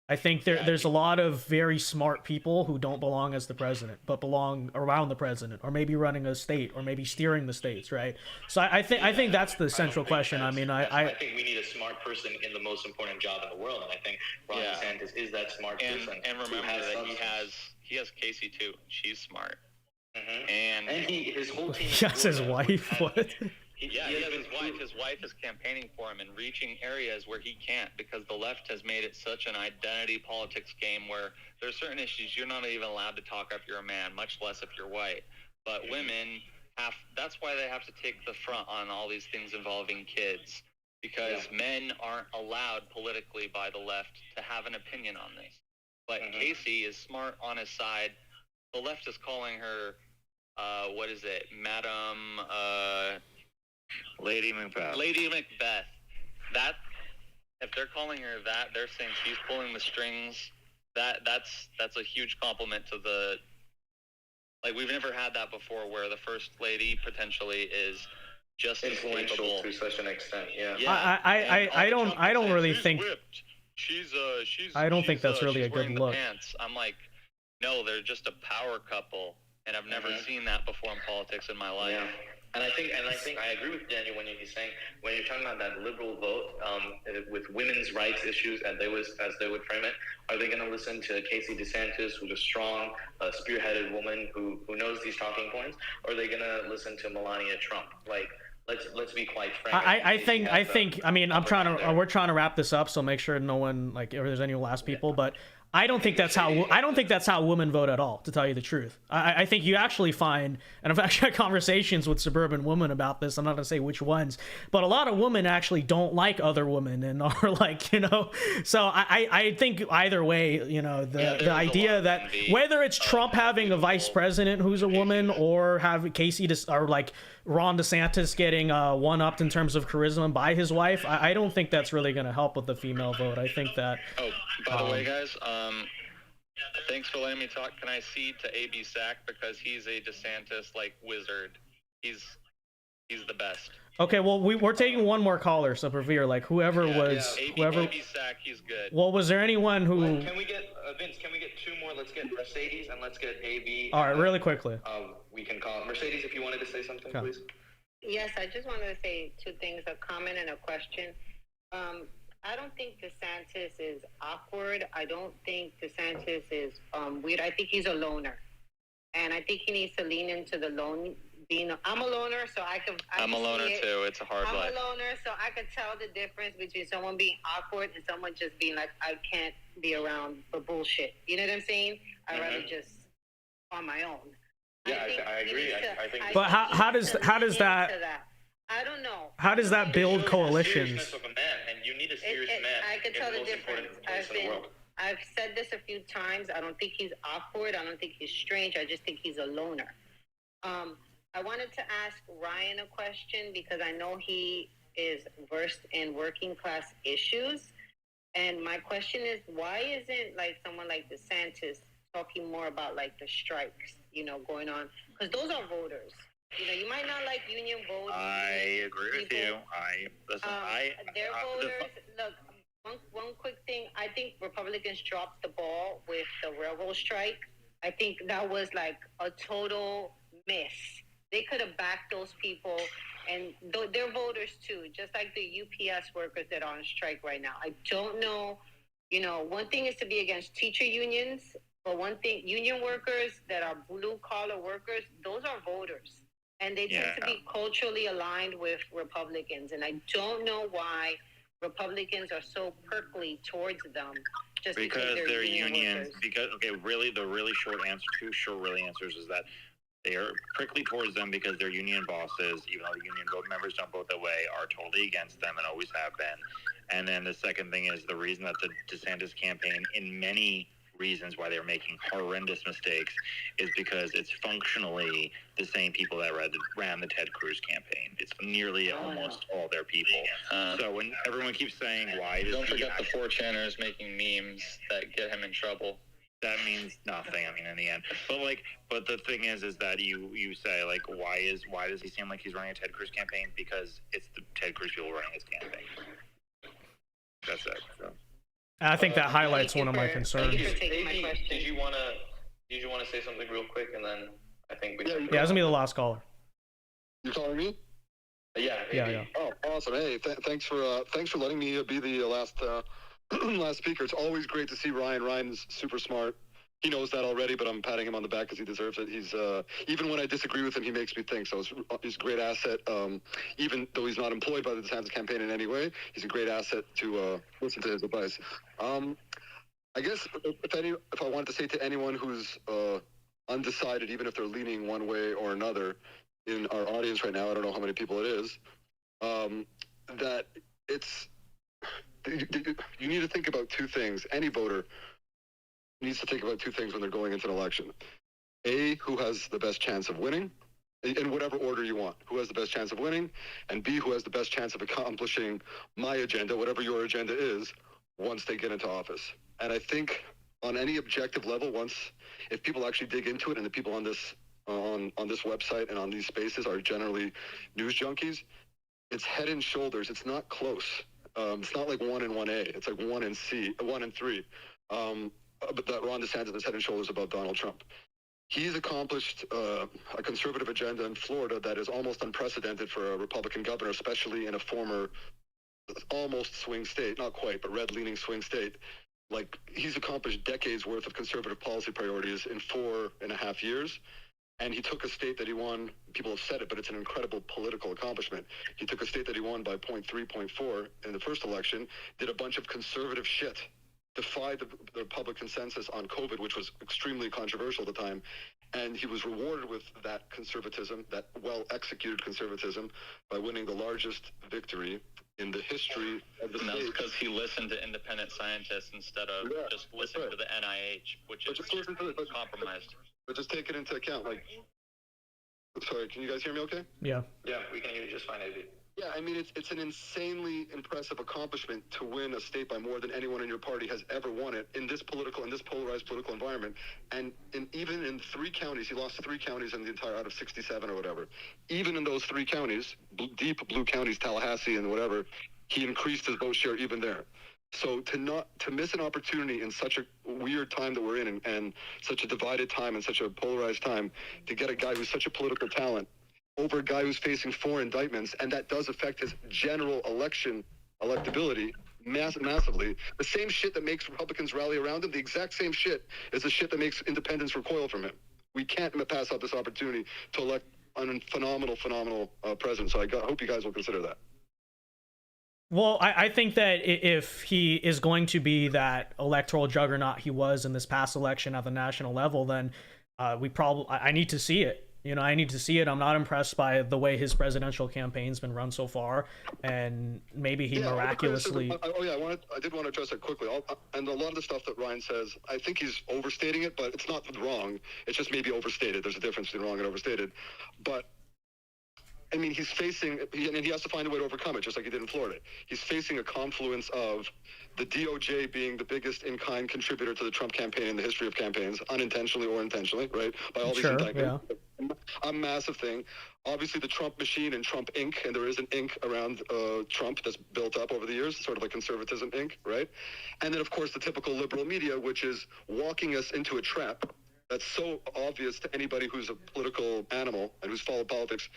I think there's a lot of very smart people who don't belong as the president, but belong around the president, or maybe running a state, or maybe steering the states, right? So I think that's the central question. I mean, I think we need a smart person in the most important job in the world, and I think Ron DeSantis is that smart person. And remember that he has Casey too. She's smart. And his whole team. He has his wife. What? He has his wife. His wife is campaigning for him and reaching areas where he can't, because the left has made it such an identity politics game where there's certain issues you're not even allowed to talk if you're a man, much less if you're white. But women that's why they have to take the front on all these things involving kids, because men aren't allowed politically by the left to have an opinion on this. But Casey is smart on his side. The left is calling her, what is it, Madam... Lady Macbeth. Lady Macbeth. That, if they're calling her that, they're saying she's pulling the strings. That's a huge compliment to the. Like, we've never had that before, where the first lady potentially is just influential to such an extent. I don't really think. She's I don't think that's really a good look. Pants. I'm like, no, they're just a power couple, and I've never seen that before in politics in my life. Yeah. And I think I agree with Daniel when he's saying, when you're talking about that liberal vote with women's rights issues, as they would frame it, are they going to listen to Casey DeSantis, who's a strong, spearheaded woman who knows these talking points, or are they going to listen to Melania Trump? Like, let's be quite frank. I mean, we're trying to wrap this up, so make sure no one, like, if there's any last people, but I don't think that's how women vote at all, to tell you the truth. I think you actually find, and I've actually had conversations with suburban women about this. I'm not gonna say which ones, but a lot of women actually don't like other women and are like, you know. So I think either way, you know, the idea that whether it's Trump having a vice president who's a woman, or have Casey or like Ron DeSantis getting one-upped in terms of charisma by his wife, I don't think that's really going to help with the female vote. I think that... Oh, by the way, guys, thanks for letting me talk. Can I cede to A.B. Sack, because he's a DeSantis, like, wizard. He's the best. Okay, well, we're taking one more caller, so Pravir, like, whoever... A.B. Sack, he's good. Well, was there anyone who... Can we get, Vince, can we get two more? Let's get Mercedes, and let's get A.B. All right, really quickly. We can call Mercedes, if you wanted to say something, please. Yes, I just wanted to say two things, a comment and a question. I don't think DeSantis is awkward. I don't think DeSantis is weird. I think he's a loner. And I think he needs to lean into the lone being. I'm a loner, so I'm a loner too. It's a hard life. I'm a loner, so I could tell the difference between someone being awkward and someone just being like, I can't be around for bullshit. You know what I'm saying? I'd rather just on my own. Yeah, I agree. I think. But how does that? I don't know. How does that build coalitions? The seriousness of a man, and you need a serious man. I can tell the difference. World. I've said this a few times. I don't think he's awkward. I don't think he's strange. I just think he's a loner. I wanted to ask Ryan a question because I know he is versed in working class issues. And my question is, why isn't like someone like DeSantis talking more about like the strikes, you know, going on? Because those are voters. You know, you might not like union votes. I agree with you. They're voters. Look, one quick thing. I think Republicans dropped the ball with the railroad strike. I think that was like a total miss. They could have backed those people, and they're voters too, just like the UPS workers that are on strike right now. I don't know. You know, one thing is to be against teacher unions, but one thing, union workers that are blue-collar workers, those are voters. And they tend to be culturally aligned with Republicans. And I don't know why Republicans are so prickly towards them just because they're unions. Because, really, the really short answer, two short really answers is that they are prickly towards them because they're union bosses, even though the union vote members don't vote that way, are totally against them and always have been. And then the second thing is the reason that the DeSantis campaign, in many reasons why they're making horrendous mistakes, is because it's functionally the same people that ran the Ted Cruz campaign. It's nearly almost all their people. So when everyone keeps saying, why does don't forget the 4chaners making memes that get him in trouble. That means nothing. I mean, in the end, but the thing is that you say like, why does he seem like he's running a Ted Cruz campaign? Because it's the Ted Cruz people running his campaign. That's it. So. I think that highlights one of my concerns. Did you want to say something real quick, and then I think we. Yeah, that's gonna be the last caller. You calling me? Yeah. Oh, awesome. Hey, thanks for letting me be the last speaker. It's always great to see Ryan. Ryan's super smart. He knows that already, but I'm patting him on the back because he deserves it. He's even when I disagree with him, he makes me think. So he's a great asset. Even though he's not employed by the DeSantis campaign in any way, he's a great asset to listen to his advice. I guess if I wanted to say to anyone who's undecided, even if they're leaning one way or another in our audience right now, I don't know how many people it is, that it's you need to think about two things. Any voter needs to think about two things when they're going into an election. A, who has the best chance of winning, in whatever order you want. Who has the best chance of winning, and B, who has the best chance of accomplishing my agenda, whatever your agenda is, once they get into office. And I think on any objective level, if people actually dig into it, and the people on this website and on these spaces are generally news junkies, it's head and shoulders. It's not close. It's not like 1 and 1A. It's like 1 and 3. But that Ron DeSantis is head and shoulders above Donald Trump. He's accomplished a conservative agenda in Florida that is almost unprecedented for a Republican governor, especially in a former almost swing state, not quite, but red-leaning swing state. Like, he's accomplished decades worth of conservative policy priorities in 4.5 years. And he took a state that he won, people have said it, but it's an incredible political accomplishment. He took a state that he won by 0.3, 0.4 in the first election, did a bunch of conservative shit defied the public consensus on COVID, which was extremely controversial at the time. And he was rewarded with that conservatism, that well-executed conservatism, by winning the largest victory in the history of the state. That's because he listened to independent scientists instead of just listening to the NIH, which is compromised. But just take it into account. Like, sorry, can you guys hear me okay? Yeah. Yeah, we can hear you just fine, AB. Yeah, I mean, it's an insanely impressive accomplishment to win a state by more than anyone in your party has ever won it in this polarized political environment. And even in 3 counties, he lost 3 counties in the entire out of 67 or whatever. Even in those 3 counties, deep blue counties, Tallahassee and whatever, he increased his vote share even there. So to miss an opportunity in such a weird time that we're in and such a divided time and such a polarized time to get a guy who's such a political talent over a guy who's facing 4 indictments, and that does affect his general electability massively. The same shit that makes Republicans rally around him, the exact same shit is the shit that makes independents recoil from him. We can't pass up this opportunity to elect a phenomenal president. So I hope you guys will consider that. Well, I think that if he is going to be that electoral juggernaut he was in this past election at the national level, then I need to see it. I need to see it. I'm not impressed by the way his presidential campaign's been run so far, and maybe he miraculously. I did want to address that quickly. And a lot of the stuff that Ryan says, I think he's overstating it, but it's not wrong. It's just maybe overstated. There's a difference between wrong and overstated. But I mean, he's facing, and he has to find a way to overcome it, just like he did in Florida. He's facing a confluence of the DOJ being the biggest in-kind contributor to the Trump campaign in the history of campaigns, unintentionally or intentionally, right? By all these indictments. Yeah. A massive thing. Obviously, the Trump machine and Trump Inc., and there is an Inc. around Trump that's built up over the years, sort of like conservatism Inc., right? And then, of course, the typical liberal media, which is walking us into a trap that's so obvious to anybody who's a political animal and who's followed politics.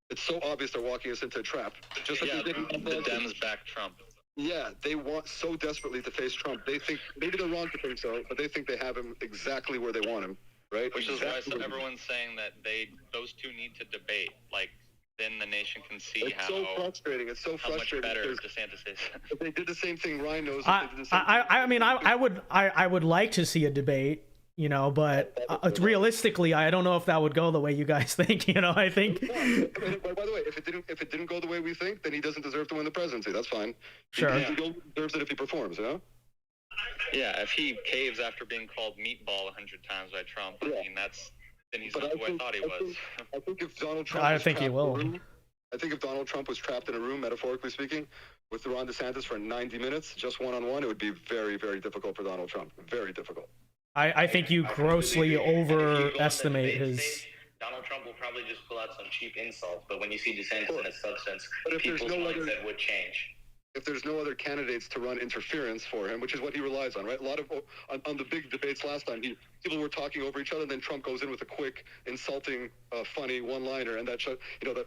It's so obvious they're walking us into a trap. Just like the Dems back Trump. Yeah, they want so desperately to face Trump. They think, maybe they're wrong to think so, but they think they have him exactly where they want him, right? Which is why everyone's saying that those two need to debate. Like, then the nation can see it's so frustrating. It's so frustrating. Much better DeSantis is. If they did the same thing, Ryan knows. I would like to see a debate. But realistically, I don't know if that would go the way you guys think. I think. By the way, if it didn't go the way we think, then he doesn't deserve to win the presidency. That's fine. Sure. He deserves it if he performs. Yeah, if he caves after being called meatball 100 times by Trump, I mean then he's not who I thought he was. I think if Donald Trump. I think he will. I think if Donald Trump was trapped in a room, metaphorically speaking, with Ron DeSantis for 90 minutes, just one-on-one, it would be very, very difficult for Donald Trump. Very difficult. I think you grossly overestimate his. Donald Trump will probably just pull out some cheap insults, but when you see DeSantis in a substance, people's mindset would change. If there's no other candidates to run interference for him, which is what he relies on, right? A lot of on the big debates last time, people were talking over each other, and then Trump goes in with a quick, insulting, funny one-liner, and that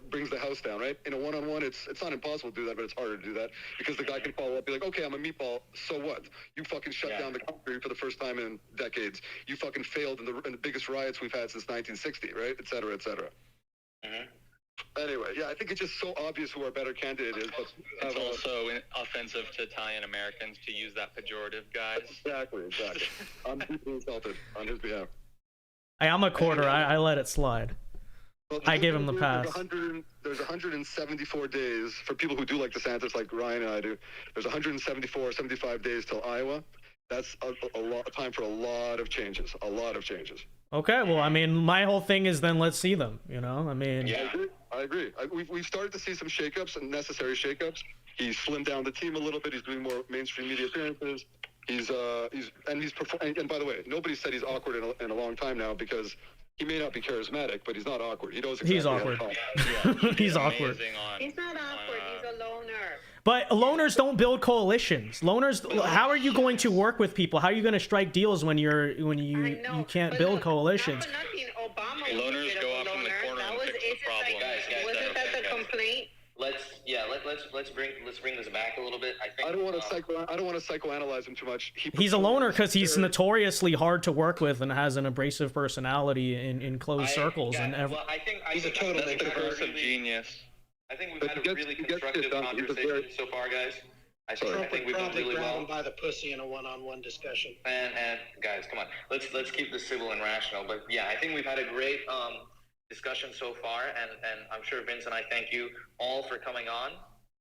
brings the house down, right? In a one-on-one, it's not impossible to do that, but it's harder to do that because the guy can follow up, be like, okay, I'm a meatball, so what? You fucking shut down the country for the first time in decades. You fucking failed in the biggest riots we've had since 1960, right? Et cetera, et cetera. Mm-hmm. Anyway, yeah, I think it's just so obvious who our better candidate is. But it's also offensive to Italian Americans to use that pejorative, guys. Exactly. I'm deeply insulted on his behalf. I'm a quarter. I let it slide. Well, I gave him the pass. There's 174 days for people who do like DeSantis, like Ryan and I do. There's 174 or 75 days till Iowa. That's a lot of time for a lot of changes. Okay, well, I mean, my whole thing is then let's see them, I mean... Yeah, I agree. We've started to see some shakeups and necessary shakeups. He's slimmed down the team a little bit. He's doing more mainstream media appearances. He's performing. And by the way, nobody said he's awkward in a long time now because he may not be charismatic, but he's not awkward. He knows exactly he's awkward. He's awkward. He's not awkward. He's a loner. But loners don't build coalitions. Loners, how are you going to work with people? How are you going to strike deals when you can't build coalitions? Loners go off in the corner and fix the problem. Wasn't that the complaint? Let's bring this back a little bit. I don't want to psychoanalyze him too much. He's a loner because he's notoriously hard to work with and has an abrasive personality in closed circles. I think he's a total curse of genius. I think we've had a really constructive conversation so far, guys. I think we've done really well. By the pussy in a one-on-one discussion. And guys, come on, let's keep this civil and rational. But yeah, I think we've had a great discussion so far, and I'm sure Vince and I thank you all for coming on.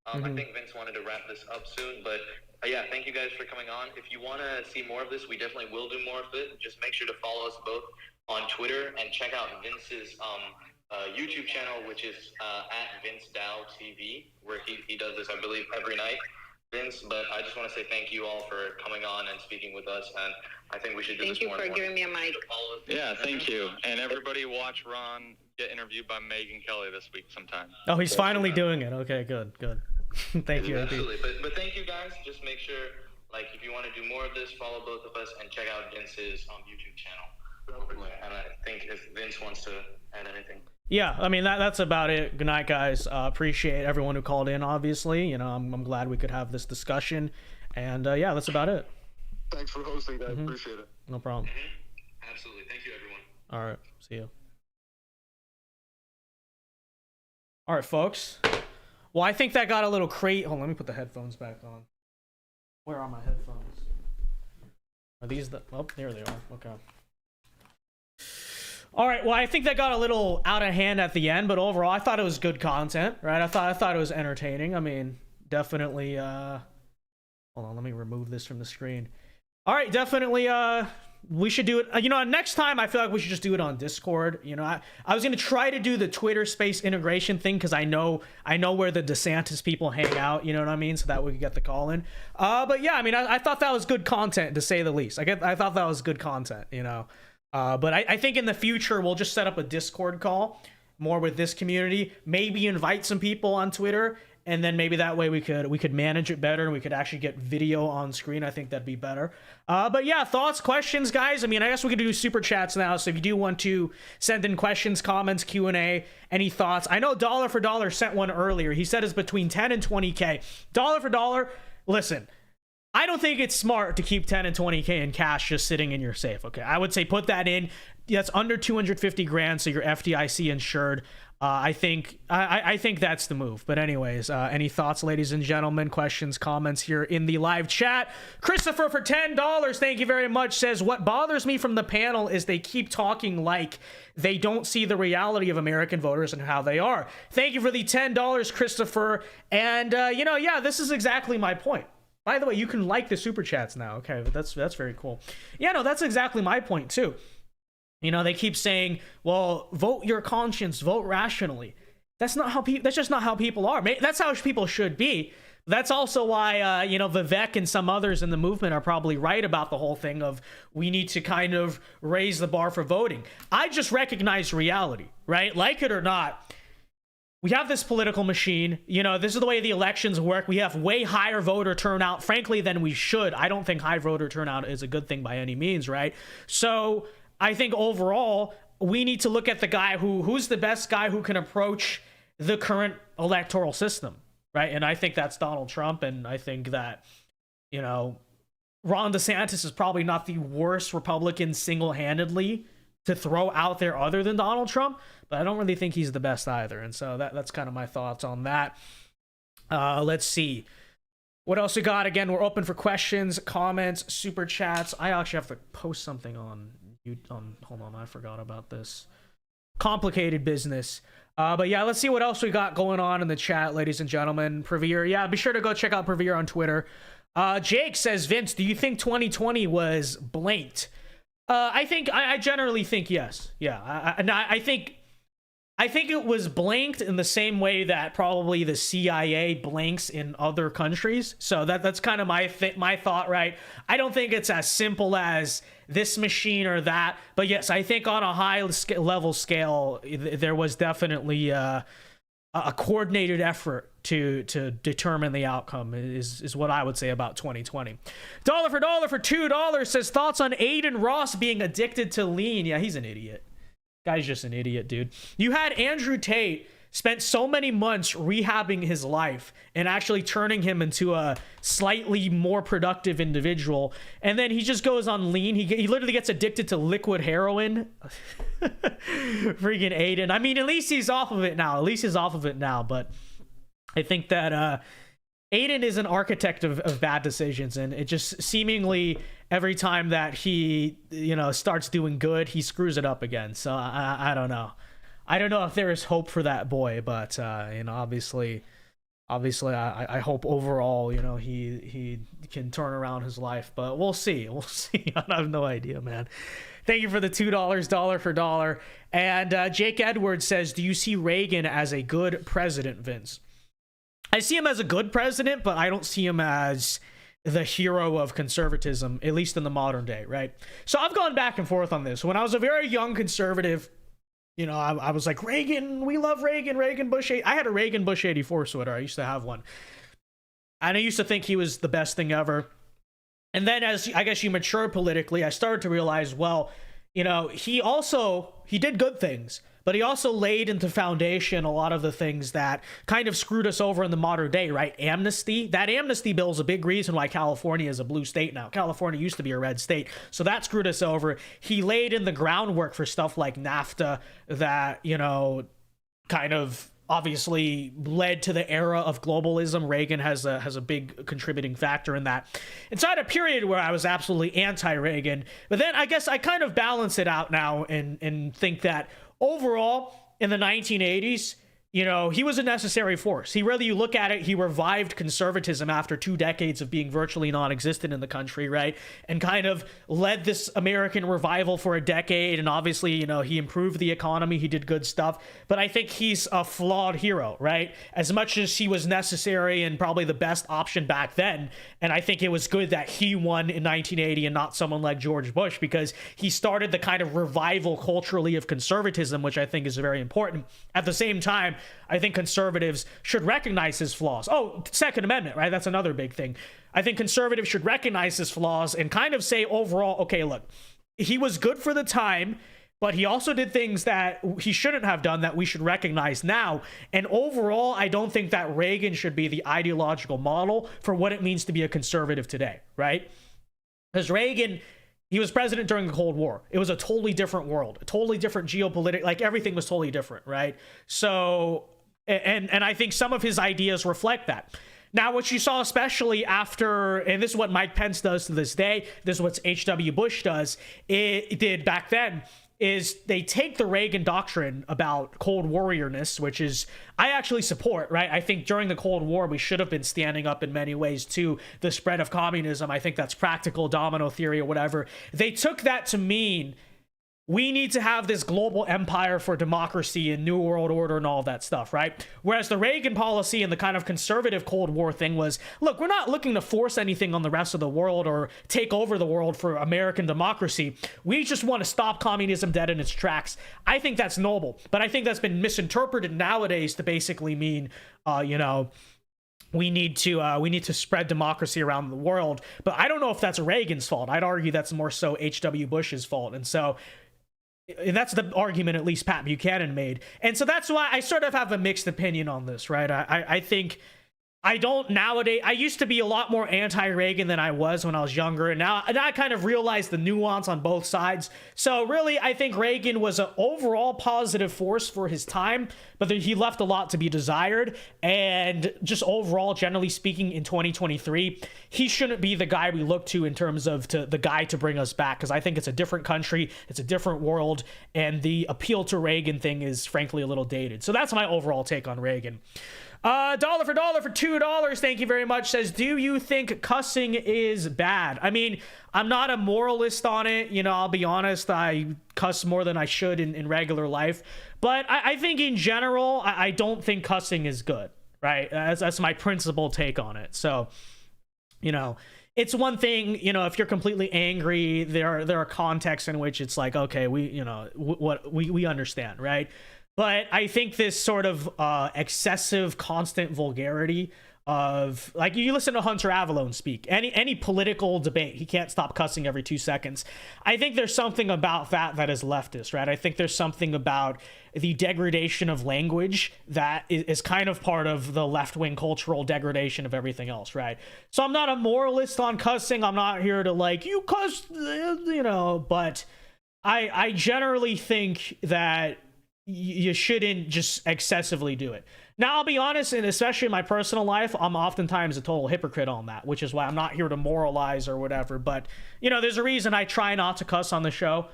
I think Vince wanted to wrap this up soon, but yeah, thank you guys for coming on. If you want to see more of this, we definitely will do more of it. Just make sure to follow us both on Twitter and check out Vince's YouTube channel, which is at VinceDao TV, where he does this, I believe, every night. Vince, but I just want to say thank you all for coming on and speaking with us, and I think we should do this more. Thank you for giving me a mic. Yeah, thank you. And everybody watch Ron get interviewed by Megyn Kelly this week sometime. Oh, he's finally doing it. Okay, good. Thank you, absolutely. But thank you guys. Just make sure, like, if you want to do more of this, follow both of us and check out Vince's YouTube channel. And I think if Vince wants to add anything. Yeah, I mean, that's about it. Good night, guys. Appreciate everyone who called in, obviously. I'm glad we could have this discussion. And yeah, that's about it. Thanks for hosting, guys. Appreciate it. No problem. Absolutely. Thank you, everyone. All right. See you. All right, folks. Well, I think that got a little crazy. Hold on, let me put the headphones back on. Where are my headphones? Are these the... Oh, there they are. Okay. All right, well, I think that got a little out of hand at the end, but overall, I thought it was good content, right? I thought it was entertaining. I mean, definitely, hold on, let me remove this from the screen. All right, definitely, we should do it. Next time, I feel like we should just do it on Discord. I was going to try to do the Twitter space integration thing because I know where the DeSantis people hang out, you know what I mean? So that we could get the call in. But yeah, I mean, I thought that was good content, to say the least. I thought that was good content, But I think in the future, we'll just set up a Discord call more with this community, maybe invite some people on Twitter, and then maybe that way we could manage it better and we could actually get video on screen. I think that'd be better. But yeah, thoughts, questions, guys. I mean, I guess we could do super chats now. So if you do want to send in questions, comments, Q&A, any thoughts. I know Dollar for Dollar sent one earlier. He said it's between 10 and 20K. Dollar for Dollar, listen. I don't think it's smart to keep 10 and 20K in cash just sitting in your safe. Okay, I would say put that in. That's under 250 grand, so you're FDIC insured. I think that's the move. But anyways, any thoughts, ladies and gentlemen? Questions, comments here in the live chat. Christopher for $10, thank you very much, says, what bothers me from the panel is they keep talking like they don't see the reality of American voters and how they are. Thank you for the $10, Christopher. And yeah, this is exactly my point. By the way, you can like the super chats now. Okay, but that's very cool. Yeah, no, that's exactly my point too. They keep saying, "Well, vote your conscience, vote rationally." That's just not how people are. That's how people should be. That's also why Vivek and some others in the movement are probably right about the whole thing of we need to kind of raise the bar for voting. I just recognize reality, right? Like it or not. We have this political machine. This is the way the elections work. We have way higher voter turnout, frankly, than we should. I don't think high voter turnout is a good thing by any means, right? So I think overall, we need to look at the guy who's the best guy who can approach the current electoral system, right? And I think that's Donald Trump. And I think that, Ron DeSantis is probably not the worst Republican single-handedly to throw out there other than Donald Trump, but I don't really think he's the best either. And so that's kind of my thoughts on that. Let's see. What else we got? Again, we're open for questions, comments, super chats. I actually have to post something on hold on, I forgot about this. Complicated business. But yeah, let's see what else we got going on in the chat, ladies and gentlemen. Prevere, yeah, be sure to go check out Prevere on Twitter. Jake says, Vince, do you think 2020 was blanked? I generally think yes. Yeah, I think it was blanked in the same way that probably the CIA blanks in other countries. So that's kind of my thought, right? I don't think it's as simple as this machine or that. But yes, I think on a high level scale, there was definitely a coordinated effort to determine the outcome is what I would say about 2020. Dollar for $2 says, thoughts on Aiden Ross being addicted to lean. Yeah, he's an idiot. Guy's just an idiot, dude. You had Andrew Tate spent so many months rehabbing his life and actually turning him into a slightly more productive individual, and then he just goes on lean. He literally gets addicted to liquid heroin. Freaking Aiden. I mean, at least he's off of it now. But I think that Aiden is an architect of bad decisions, and it just seemingly every time that he, starts doing good, he screws it up again. So I don't know. I don't know if there is hope for that boy, but obviously I hope overall, he can turn around his life, but we'll see. I have no idea, man. Thank you for the $2, dollar for dollar. And Jake Edwards says, do you see Reagan as a good president, Vince? I see him as a good president, but I don't see him as the hero of conservatism, at least in the modern day, right? So I've gone back and forth on this. When I was a very young conservative, I was like, Reagan, we love Reagan, Bush. I had a Reagan Bush 84 sweater. I used to have one. And I used to think he was the best thing ever. And then as I guess you mature politically, I started to realize, well, he did good things, but he also laid into foundation a lot of the things that kind of screwed us over in the modern day, right? Amnesty. That amnesty bill is a big reason why California is a blue state now. California used to be a red state, so that screwed us over. He laid in the groundwork for stuff like NAFTA that, kind of obviously led to the era of globalism. Reagan has a big contributing factor in that. And so I had a period where I was absolutely anti-Reagan, but then I guess I kind of balance it out now and think that overall, in the 1980s, he was a necessary force. Whether you look at it, he revived conservatism after 2 decades of being virtually non-existent in the country, right? And kind of led this American revival for a decade. And obviously, he improved the economy. He did good stuff. But I think he's a flawed hero, right? As much as he was necessary and probably the best option back then. And I think it was good that he won in 1980 and not someone like George Bush, because he started the kind of revival culturally of conservatism, which I think is very important. At the same time, I think conservatives should recognize his flaws. Oh, Second Amendment, right? That's another big thing. I think conservatives should recognize his flaws and kind of say overall, okay, look, he was good for the time, but he also did things that he shouldn't have done that we should recognize now. And overall, I don't think that Reagan should be the ideological model for what it means to be a conservative today, right? Because Reagan, he was president during the Cold War. It was a totally different world, a totally different geopolitical, like everything was totally different, right? So, and I think some of his ideas reflect that. Now, what you saw especially after, and this is what Mike Pence does to this day, this is what H.W. Bush it did back then, is they take the Reagan doctrine about Cold Warriorness, which is, I actually support, right? I think during the Cold War, we should have been standing up in many ways to the spread of communism. I think that's practical domino theory or whatever. They took that to mean we need to have this global empire for democracy and New World Order and all that stuff, right? Whereas the Reagan policy and the kind of conservative Cold War thing was, look, we're not looking to force anything on the rest of the world or take over the world for American democracy. We just want to stop communism dead in its tracks. I think that's noble, but I think that's been misinterpreted nowadays to basically mean, we need to spread democracy around the world. But I don't know if that's Reagan's fault. I'd argue that's more so H.W. Bush's fault. And that's the argument at least Pat Buchanan made. And so that's why I sort of have a mixed opinion on this, right? I think I don't nowadays. I used to be a lot more anti-Reagan than I was when I was younger. And now I kind of realize the nuance on both sides. So really, I think Reagan was an overall positive force for his time, but he left a lot to be desired. And just overall, generally speaking, in 2023, he shouldn't be the guy we look to in terms of the guy to bring us back. Because I think it's a different country, it's a different world, and the appeal to Reagan thing is frankly a little dated. So that's my overall take on Reagan. Dollar for $2. Thank you very much. Says, do you think cussing is bad? I mean, I'm not a moralist on it. I'll be honest. I cuss more than I should in regular life. But I think in general, I don't think cussing is good, right? That's my principal take on it. So, it's one thing, if you're completely angry, there are contexts in which it's like, okay, we understand, right? But I think this sort of excessive, constant vulgarity of, like, you listen to Hunter Avallone speak, any political debate, he can't stop cussing every 2 seconds. I think there's something about that is leftist, right? I think there's something about the degradation of language that is kind of part of the left-wing cultural degradation of everything else, right? So I'm not a moralist on cussing. I'm not here to, like, you cuss, but I generally think that you shouldn't just excessively do it. Now, I'll be honest, and especially in my personal life, I'm oftentimes a total hypocrite on that, which is why I'm not here to moralize or whatever. But, you know, there's a reason I try not to cuss on the show.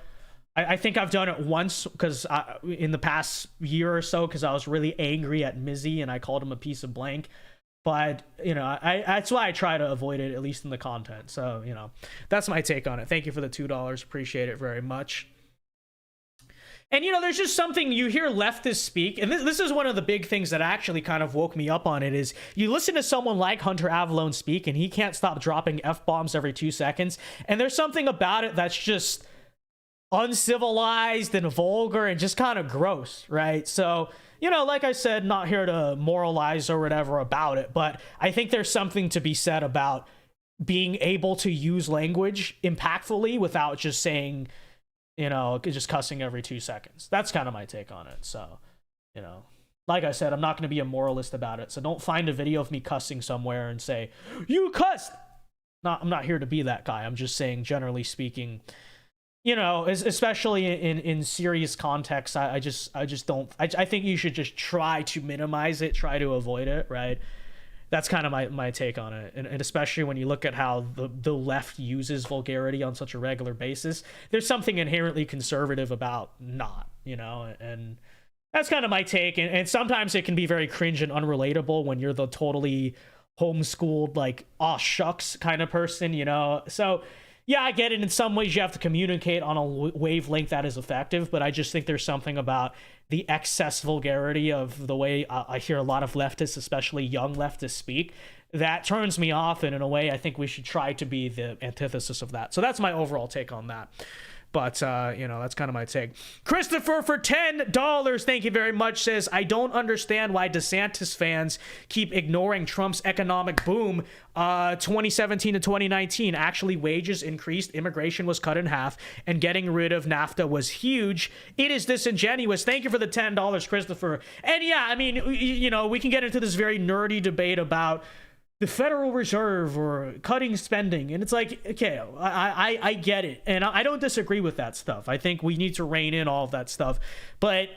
I think I've done it once because in the past year or so, because I was really angry at Mizzy and I called him a piece of blank. But, you know, that's why I try to avoid it, at least in the content. So, you know, that's my take on it. Thank you for the $2. Appreciate it very much. And, you know, there's just something you hear leftists speak, and this is one of the big things that actually kind of woke me up on it, is you listen to someone like Hunter Avallone speak, and he can't stop dropping F-bombs every 2 seconds, and there's something about it that's just uncivilized and vulgar and just kind of gross, right? So, you know, like I said, not here to moralize or whatever about it, but I think there's something to be said about being able to use language impactfully without just saying, you know, just cussing every 2 seconds. That's kind of my take on it. So, you know, like I said, I'm not going to be a moralist about it. So don't find a video of me cussing somewhere and say, you cussed. I'm not here to be that guy. I'm just saying, generally speaking, you know, especially in serious contexts, I just don't, I think you should just try to minimize it, try to avoid it, right? That's kind of my take on it. And especially when you look at how the left uses vulgarity on such a regular basis, there's something inherently conservative about not, you know, and that's kind of my take. And sometimes it can be very cringe and unrelatable when you're the totally homeschooled, like, aw shucks kind of person, you know? So yeah, I get it. In some ways you have to communicate on a wavelength that is effective, but I just think there's something about the excess vulgarity of the way I hear a lot of leftists, especially young leftists, speak, that turns me off. And in a way, I think we should try to be the antithesis of that. So that's my overall take on that. But, you know, that's kind of my take. Christopher for $10, thank you very much, says, I don't understand why DeSantis fans keep ignoring Trump's economic boom 2017 to 2019. Actually, wages increased, immigration was cut in half, and getting rid of NAFTA was huge. It is disingenuous. Thank you for the $10, Christopher. And yeah, I mean, you know, we can get into this very nerdy debate about the Federal Reserve or cutting spending, and it's like, okay, I get it, and I don't disagree with that stuff. I think we need to rein in all of that stuff, but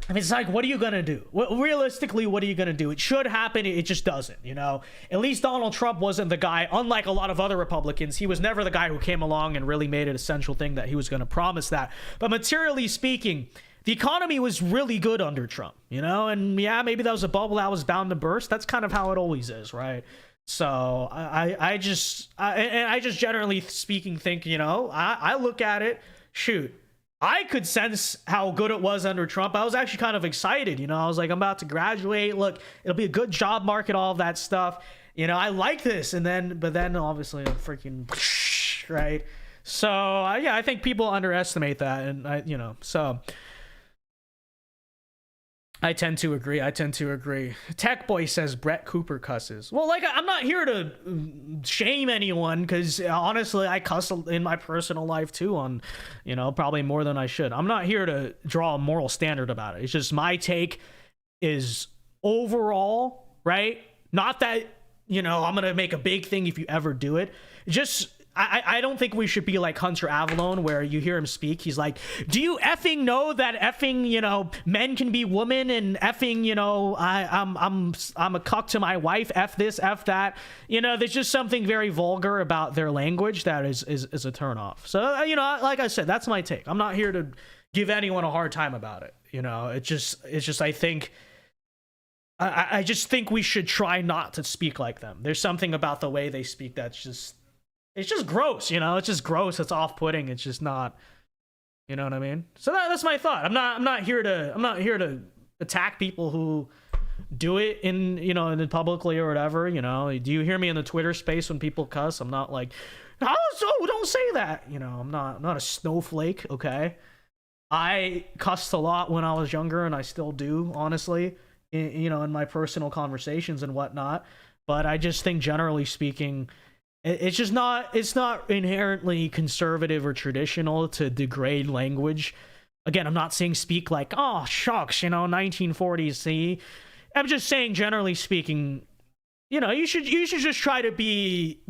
I mean, it's like, what are you gonna do? Realistically, what are you gonna do? It should happen, it just doesn't, you know? At least Donald Trump wasn't the guy, unlike a lot of other Republicans, he was never the guy who came along and really made it a central thing that he was gonna promise that. But materially speaking, the economy was really good under Trump, you know? And yeah, maybe that was a bubble that was bound to burst. That's kind of how it always is, right? So I just generally speaking think, you know, I look at it, shoot, I could sense how good it was under Trump. I was actually kind of excited, you know? I was like, I'm about to graduate. Look, it'll be a good job market, all of that stuff. You know, I like this. But then obviously I'm freaking, right? So yeah, I think people underestimate that. And you know, so I tend to agree. Tech Boy says Brett Cooper cusses. Well, like, I'm not here to shame anyone, because honestly, I cuss in my personal life too, on, you know, probably more than I should. I'm not here to draw a moral standard about it. It's just my take is overall, right? Not that, you know, I'm gonna make a big thing if you ever do it. Just, I don't think we should be like Hunter Avallone, where you hear him speak, he's like, do you effing know that effing, you know, men can be women, and effing, you know, I'm a cuck to my wife, F this, F that. You know, there's just something very vulgar about their language that is a turnoff. So, you know, like I said, that's my take. I'm not here to give anyone a hard time about it. You know, it's just I think, I just think we should try not to speak like them. There's something about the way they speak that's just, it's just gross, you know? It's just gross. It's off-putting. It's just not, you know what I mean? So that's my thought. I'm not here to attack people who do it in, you know, in publicly or whatever, you know? Do you hear me in the Twitter space when people cuss? I'm not like, oh, don't say that. You know, I'm not a snowflake, okay? I cussed a lot when I was younger, and I still do, honestly, you know, in my personal conversations and whatnot. But I just think, generally speaking, it's not inherently conservative or traditional to degrade language. Again, I'm not saying speak like, oh, shucks, you know, 1940s, see? I'm just saying, generally speaking, you know, you should just try to be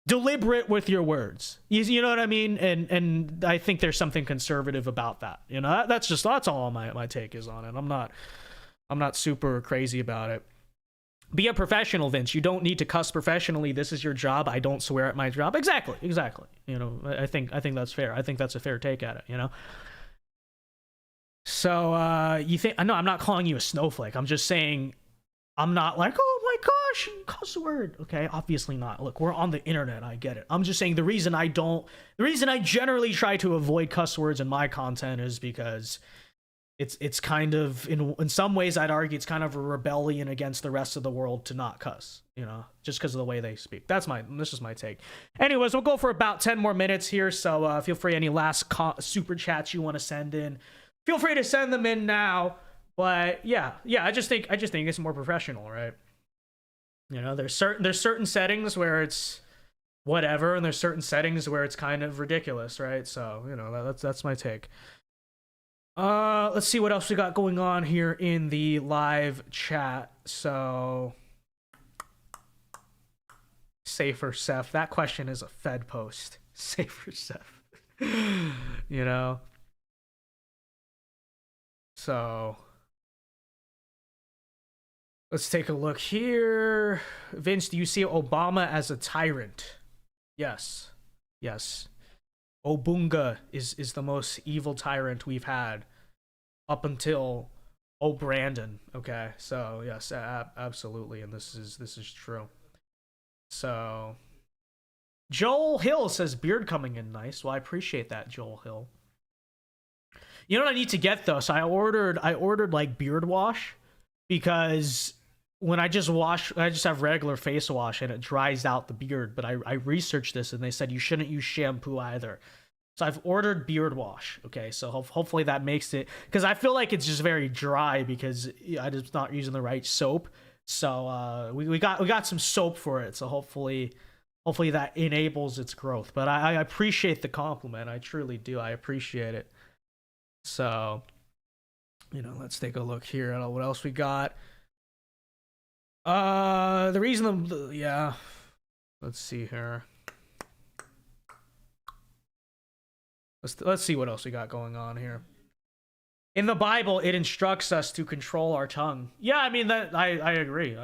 deliberate with your words. You know what I mean? And I think there's something conservative about that. You know, that's all my take is on it. I'm not super crazy about it. Be a professional, Vince. You don't need to cuss professionally. This is your job. I don't swear at my job. Exactly. You know, I think that's fair. I think that's a fair take at it, you know? So, you think... No, I'm not calling you a snowflake. I'm just saying... I'm not like, oh my gosh, cuss word. Okay, obviously not. Look, we're on the internet. I get it. I'm just saying the reason I generally try to avoid cuss words in my content is because... It's kind of, in some ways, I'd argue it's kind of a rebellion against the rest of the world to not cuss, you know, just because of the way they speak. This is my take. Anyways, we'll go for about 10 more minutes here, so feel free, any last super chats you want to send in, feel free to send them in now. But yeah, I just think it's more professional, right? You know, there's certain settings where it's whatever, and there's certain settings where it's kind of ridiculous, right? So, you know, that's my take. Let's see what else we got going on here in the live chat. So, safer Seth. That question is a Fed post. Safer Seth. You know? So, let's take a look here. Vince, do you see Obama as a tyrant? Yes. Obunga is the most evil tyrant we've had up until Brandon. Okay, so yes, absolutely, and this is true. So Joel Hill says beard coming in nice. Well, I appreciate that, Joel Hill. You know what I need to get though? So I ordered like beard wash, because when I just have regular face wash and it dries out the beard. But I researched this and they said you shouldn't use shampoo either. So I've ordered beard wash. Okay, so hopefully that makes it, because I feel like it's just very dry because I'm just not using the right soap. So we got some soap for it. So hopefully that enables its growth. But I appreciate the compliment. I truly do. I appreciate it. So, you know, let's take a look here at what else we got. The reason, yeah, let's see here. Let's see what else we got going on here. In the Bible, it instructs us to control our tongue. Yeah, I mean that I agree.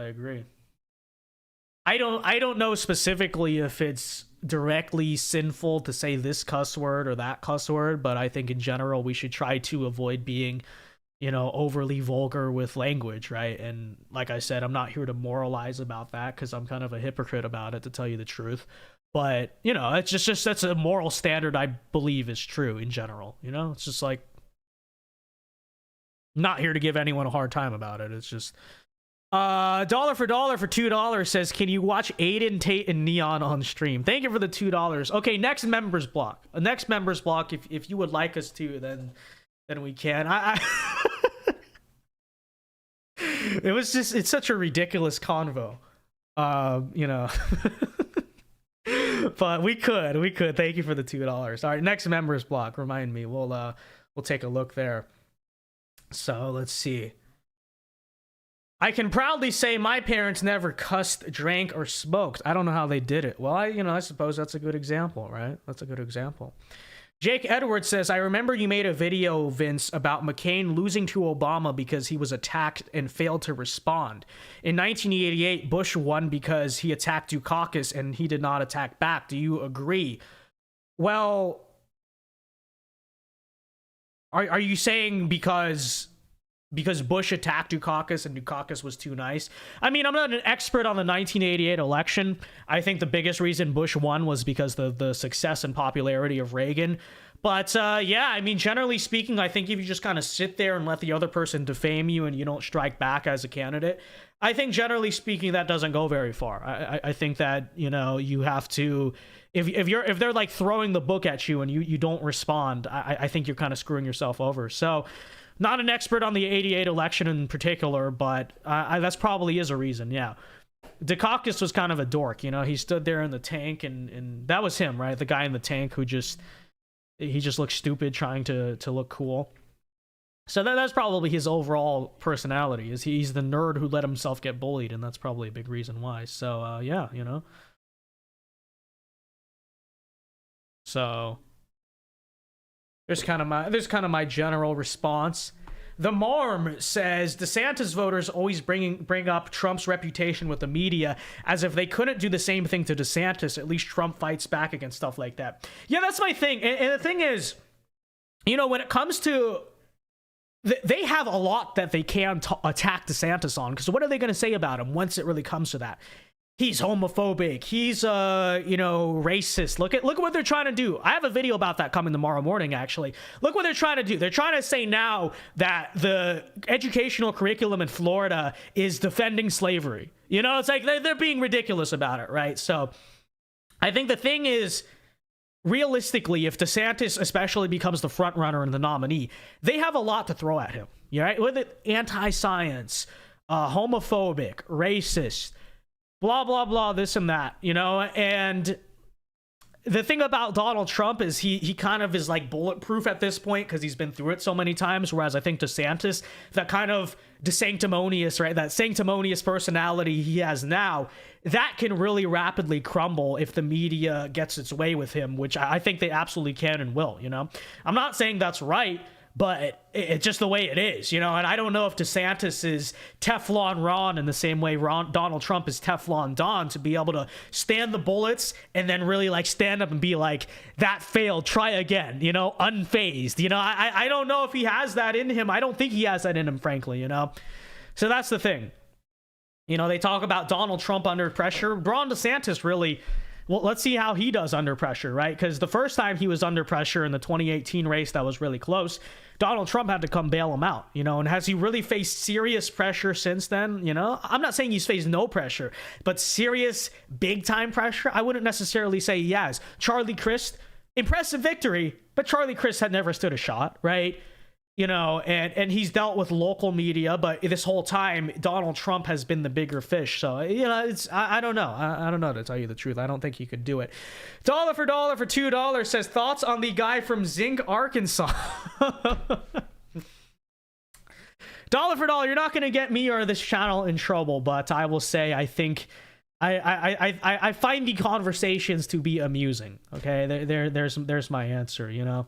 I don't know specifically if it's directly sinful to say this cuss word or that cuss word, but I think in general we should try to avoid being, you know, overly vulgar with language, right? And like I said, I'm not here to moralize about that because I'm kind of a hypocrite about it, to tell you the truth. But, you know, it's just that's a moral standard I believe is true in general. You know, it's just like, not here to give anyone a hard time about it. It's just dollar for $2 says, can you watch Aiden, Tate, and Neon on stream? Thank you for the $2. Okay, next members block. Next members block. If you would like us to, then we can. It's such a ridiculous convo. You know. But we could. Thank you for the $2. All right, next members block. Remind me. We'll take a look there. So let's see. I can proudly say my parents never cussed, drank, or smoked. I don't know how they did it. Well, I suppose that's a good example, right? That's a good example. Jake Edwards says, I remember you made a video, Vince, about McCain losing to Obama because he was attacked and failed to respond. In 1988, Bush won because he attacked Dukakis and he did not attack back. Do you agree? Well, are you saying because Bush attacked Dukakis and Dukakis was too nice? I mean, I'm not an expert on the 1988 election. I think the biggest reason Bush won was because the success and popularity of Reagan. But yeah, I mean, generally speaking, I think if you just kind of sit there and let the other person defame you and you don't strike back as a candidate, I think generally speaking, that doesn't go very far. I think that, you know, you have to, if they're like throwing the book at you and you don't respond, I think you're kind of screwing yourself over. So, not an expert on the 88 election in particular, but that's probably is a reason, yeah. Dukakis was kind of a dork, you know? He stood there in the tank, and that was him, right? The guy in the tank who just looked stupid trying to look cool. So that's probably his overall personality, is he's the nerd who let himself get bullied, and that's probably a big reason why. So, yeah, you know? So there's kind of my general response. The Marm says DeSantis voters always bring up Trump's reputation with the media as if they couldn't do the same thing to DeSantis. At least Trump fights back against stuff like that. Yeah, that's my thing. And the thing is, you know, when it comes to, they have a lot that they can attack DeSantis on, because what are they going to say about him once it really comes to that? He's homophobic. He's you know, racist. Look what they're trying to do. I have a video about that coming tomorrow morning, actually. Look what they're trying to do. They're trying to say now that the educational curriculum in Florida is defending slavery. You know, it's like they're being ridiculous about it, right? So I think the thing is, realistically, if DeSantis especially becomes the front runner and the nominee, they have a lot to throw at him. Right? With it, anti-science, homophobic, racist, blah, blah, blah, this and that, you know? And the thing about Donald Trump is he kind of is like bulletproof at this point because he's been through it so many times, whereas I think DeSantis, that kind of sanctimonious, right, that sanctimonious personality he has now, that can really rapidly crumble if the media gets its way with him, which I think they absolutely can and will, you know? I'm not saying that's right, but it's just the way it is, you know? And I don't know if DeSantis is Teflon Ron in the same way Donald Trump is Teflon Don, to be able to stand the bullets and then really like stand up and be like, that failed, try again, you know, unfazed. You know, I don't know if he has that in him. I don't think he has that in him, frankly, you know? So that's the thing. You know, they talk about Donald Trump under pressure. Ron DeSantis really... Well, let's see how he does under pressure, right? Because the first time he was under pressure in the 2018 race that was really close, Donald Trump had to come bail him out, you know? And has he really faced serious pressure since then, you know? I'm not saying he's faced no pressure, but serious, big-time pressure, I wouldn't necessarily say he has. Charlie Crist, impressive victory, but Charlie Crist had never stood a shot, right? You know, and he's dealt with local media, but this whole time, Donald Trump has been the bigger fish. So, you know, it's, I don't know. I don't know, to tell you the truth. I don't think he could do it. Dollar for $2 says, thoughts on the guy from Zinc, Arkansas. Dollar for dollar, you're not going to get me or this channel in trouble, but I will say, I think... I find the conversations to be amusing. Okay, there's my answer, you know.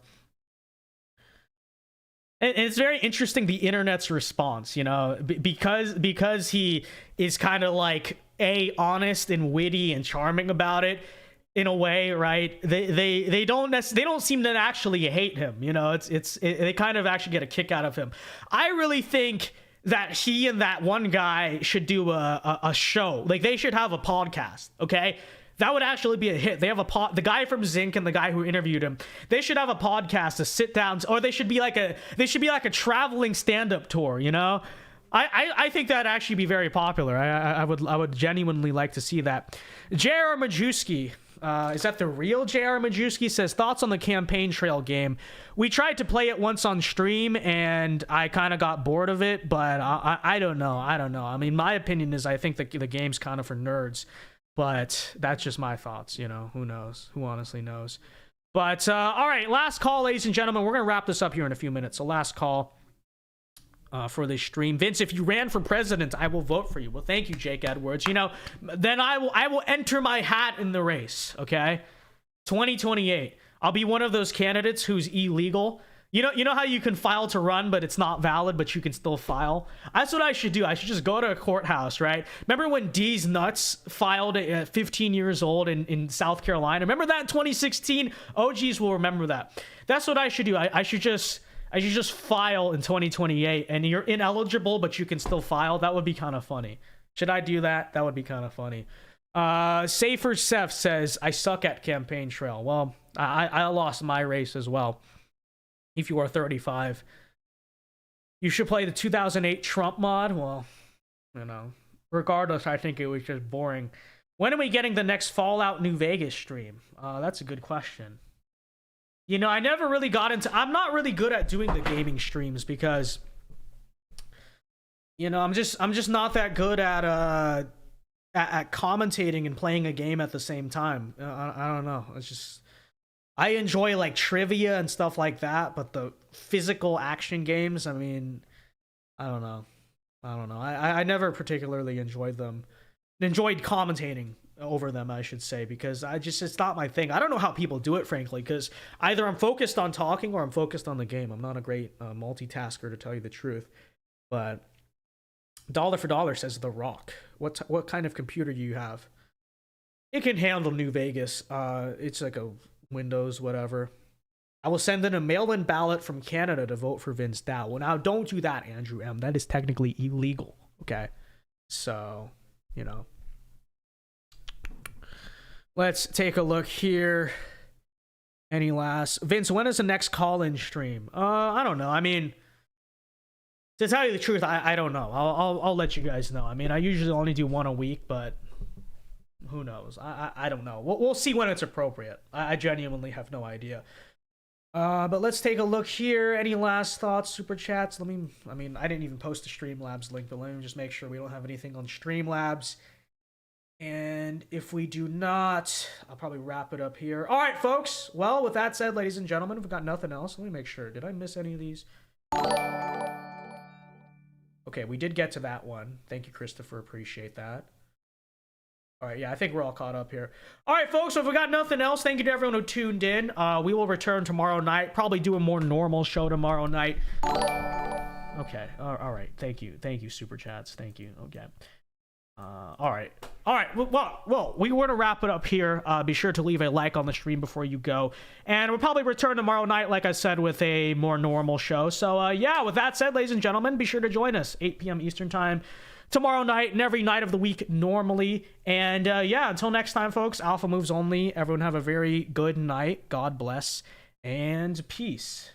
And it's very interesting, the internet's response, you know, because he is kind of like honest and witty and charming about it in a way, right? They don't seem to actually hate him, you know. They kind of actually get a kick out of him. I really think that he and that one guy should do a show. Like, they should have a podcast, okay? That would actually be a hit. They have the guy from Zinc and the guy who interviewed him. They should have a podcast to sit down, or they should be like a traveling stand-up tour, you know? I think that'd actually be very popular. I would genuinely like to see that. J.R. Majewski, is that the real J.R. Majewski? Says, thoughts on the campaign trail game. We tried to play it once on stream and I kind of got bored of it, but I don't know. I mean, my opinion is I think the game's kind of for nerds. But that's just my thoughts, you know. Who knows? Who honestly knows? But, all right, last call, ladies and gentlemen. We're going to wrap this up here in a few minutes. So last call for this stream. Vince, if you ran for president, I will vote for you. Well, thank you, Jake Edwards. You know, then I will enter my hat in the race, okay? 2028. I'll be one of those candidates who's illegal. You know how you can file to run, but it's not valid, but you can still file? That's what I should do. I should just go to a courthouse, right? Remember when D's Nuts filed at 15 years old in South Carolina? Remember that in 2016? OGs will remember that. That's what I should do. I should just file in 2028, and you're ineligible, but you can still file. That would be kind of funny. Should I do that? That would be kind of funny. Safer Seth says, I suck at campaign trail. Well, I lost my race as well. If you are 35, you should play the 2008 Trump mod. Well, you know, regardless, I think it was just boring. When are we getting the next Fallout New Vegas stream? That's a good question. You know, I never really got into... I'm not really good at doing the gaming streams because, you know, I'm just not that good at commentating and playing a game at the same time. I don't know. It's just... I enjoy like trivia and stuff like that, but the physical action games, I mean, I don't know. I never particularly enjoyed them. Enjoyed commentating over them, I should say, because it's not my thing. I don't know how people do it, frankly, because either I'm focused on talking or I'm focused on the game. I'm not a great multitasker, to tell you the truth. But dollar for dollar says The Rock. What kind of computer do you have? It can handle New Vegas. It's like a Windows whatever. I will send in a mail-in ballot from Canada to vote for Vince Dow. Well, now don't do that, Andrew M. That is technically illegal. Okay, so you know. Let's take a look here. Any last... Vince, when is the next call-in stream? I don't know. I mean, to tell you the truth, I don't know. I'll let you guys know. I mean, I usually only do one a week, but who knows? I don't know. We'll see when it's appropriate. I genuinely have no idea. But let's take a look here. Any last thoughts, super chats? I mean, I didn't even post the Streamlabs link, but let me just make sure we don't have anything on Streamlabs. And if we do not, I'll probably wrap it up here. All right, folks. Well, with that said, ladies and gentlemen, if we've got nothing else, let me make sure. Did I miss any of these? Okay, we did get to that one. Thank you, Christopher. Appreciate that. All right, yeah, I think we're all caught up here. All right, folks, so if we got nothing else, thank you to everyone who tuned in. We will return tomorrow night. Probably do a more normal show tomorrow night. Okay, all right. Thank you, super chats. Thank you. Okay. All right. Well, we were to wrap it up here. Be sure to leave a like on the stream before you go, and we'll probably return tomorrow night, like I said, with a more normal show. So, yeah. With that said, ladies and gentlemen, be sure to join us 8 p.m. Eastern time tomorrow night and every night of the week normally. And yeah, until next time, folks. Alpha moves only. Everyone have a very good night. God bless and peace.